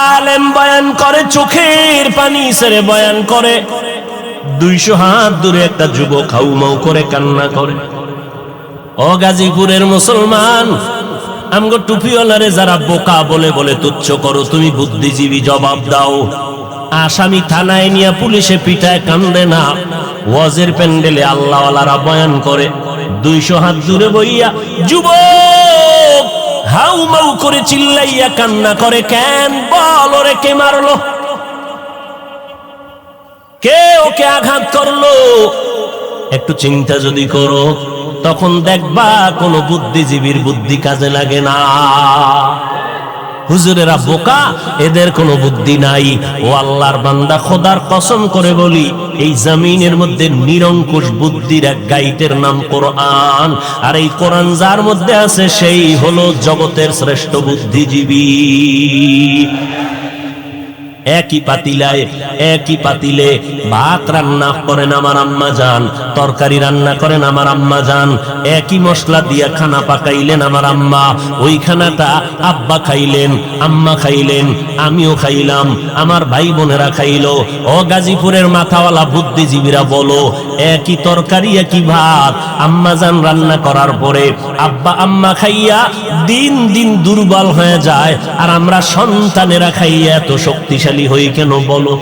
আলেম বয়ান করে, চোখের পানি ছেড়ে বয়ান করে, 200 হাত দূরে একটা যুবক হাউমাউ করে কান্না করে। ও গাজীপুরের মুসলমান, আমগো টুপিওয়ালারে যারা বোকা বলে বলে তুচ্ছ করো, তুমি বুদ্ধিজীবী, জবাব দাও। আসামি থানায় নিয়ে পুলিশে পিটায়, কান্দে না। ওয়াজের প্যান্ডেলে আল্লাহওয়ালারা বয়ান করে, 200 হাত দূরে বইয়া যুবক হাউমাউ করে চিল্লাইয়া কান্না করে। কেন? বল, ওরে কে মারলো? কে ওকে আঘাত করলো? একটু চিন্তা যদি করো, তখন দেখবা কোন বুদ্ধিজীবীর বুদ্ধি কাজে লাগে না। হুজুরেরা বোকা, এদের কোনো বুদ্ধি নাই। ও আল্লাহর বান্দা, খোদার কসম করে বলি, এই জমিনের মধ্যে নিরঙ্কুশ বুদ্ধির এক গাইডের নাম কোরআন। আর এই কোরআন যার মধ্যে আছে, সেই হলো জগতের শ্রেষ্ঠ বুদ্ধিজীবী। একই পাতিলে ভাত রান্না করেন আমার আম্মা জান, তরকারি রান্না করেন আমার আম্মা জান, একই মশলা দিয়া খানা পাকাইলেন আমার আম্মা। ওই খানাটা আব্বা খাইলেন, আম্মা খাইলেন, আমিও খাইলাম, আমার ভাই বোনেরা খাইলো। ও গাজীপুরের মাথাওয়ালা বুদ্ধিজীবীরা বলো, একই তরকারি একই ভাত আম্মা জান রান্না করার পরে আব্বা আম্মা খাইয়া দিন দিন দুর্বল হয়ে যায়, আর আমরা সন্তানেরা খাইয়া এত শক্তিশালী হই কেন বলো?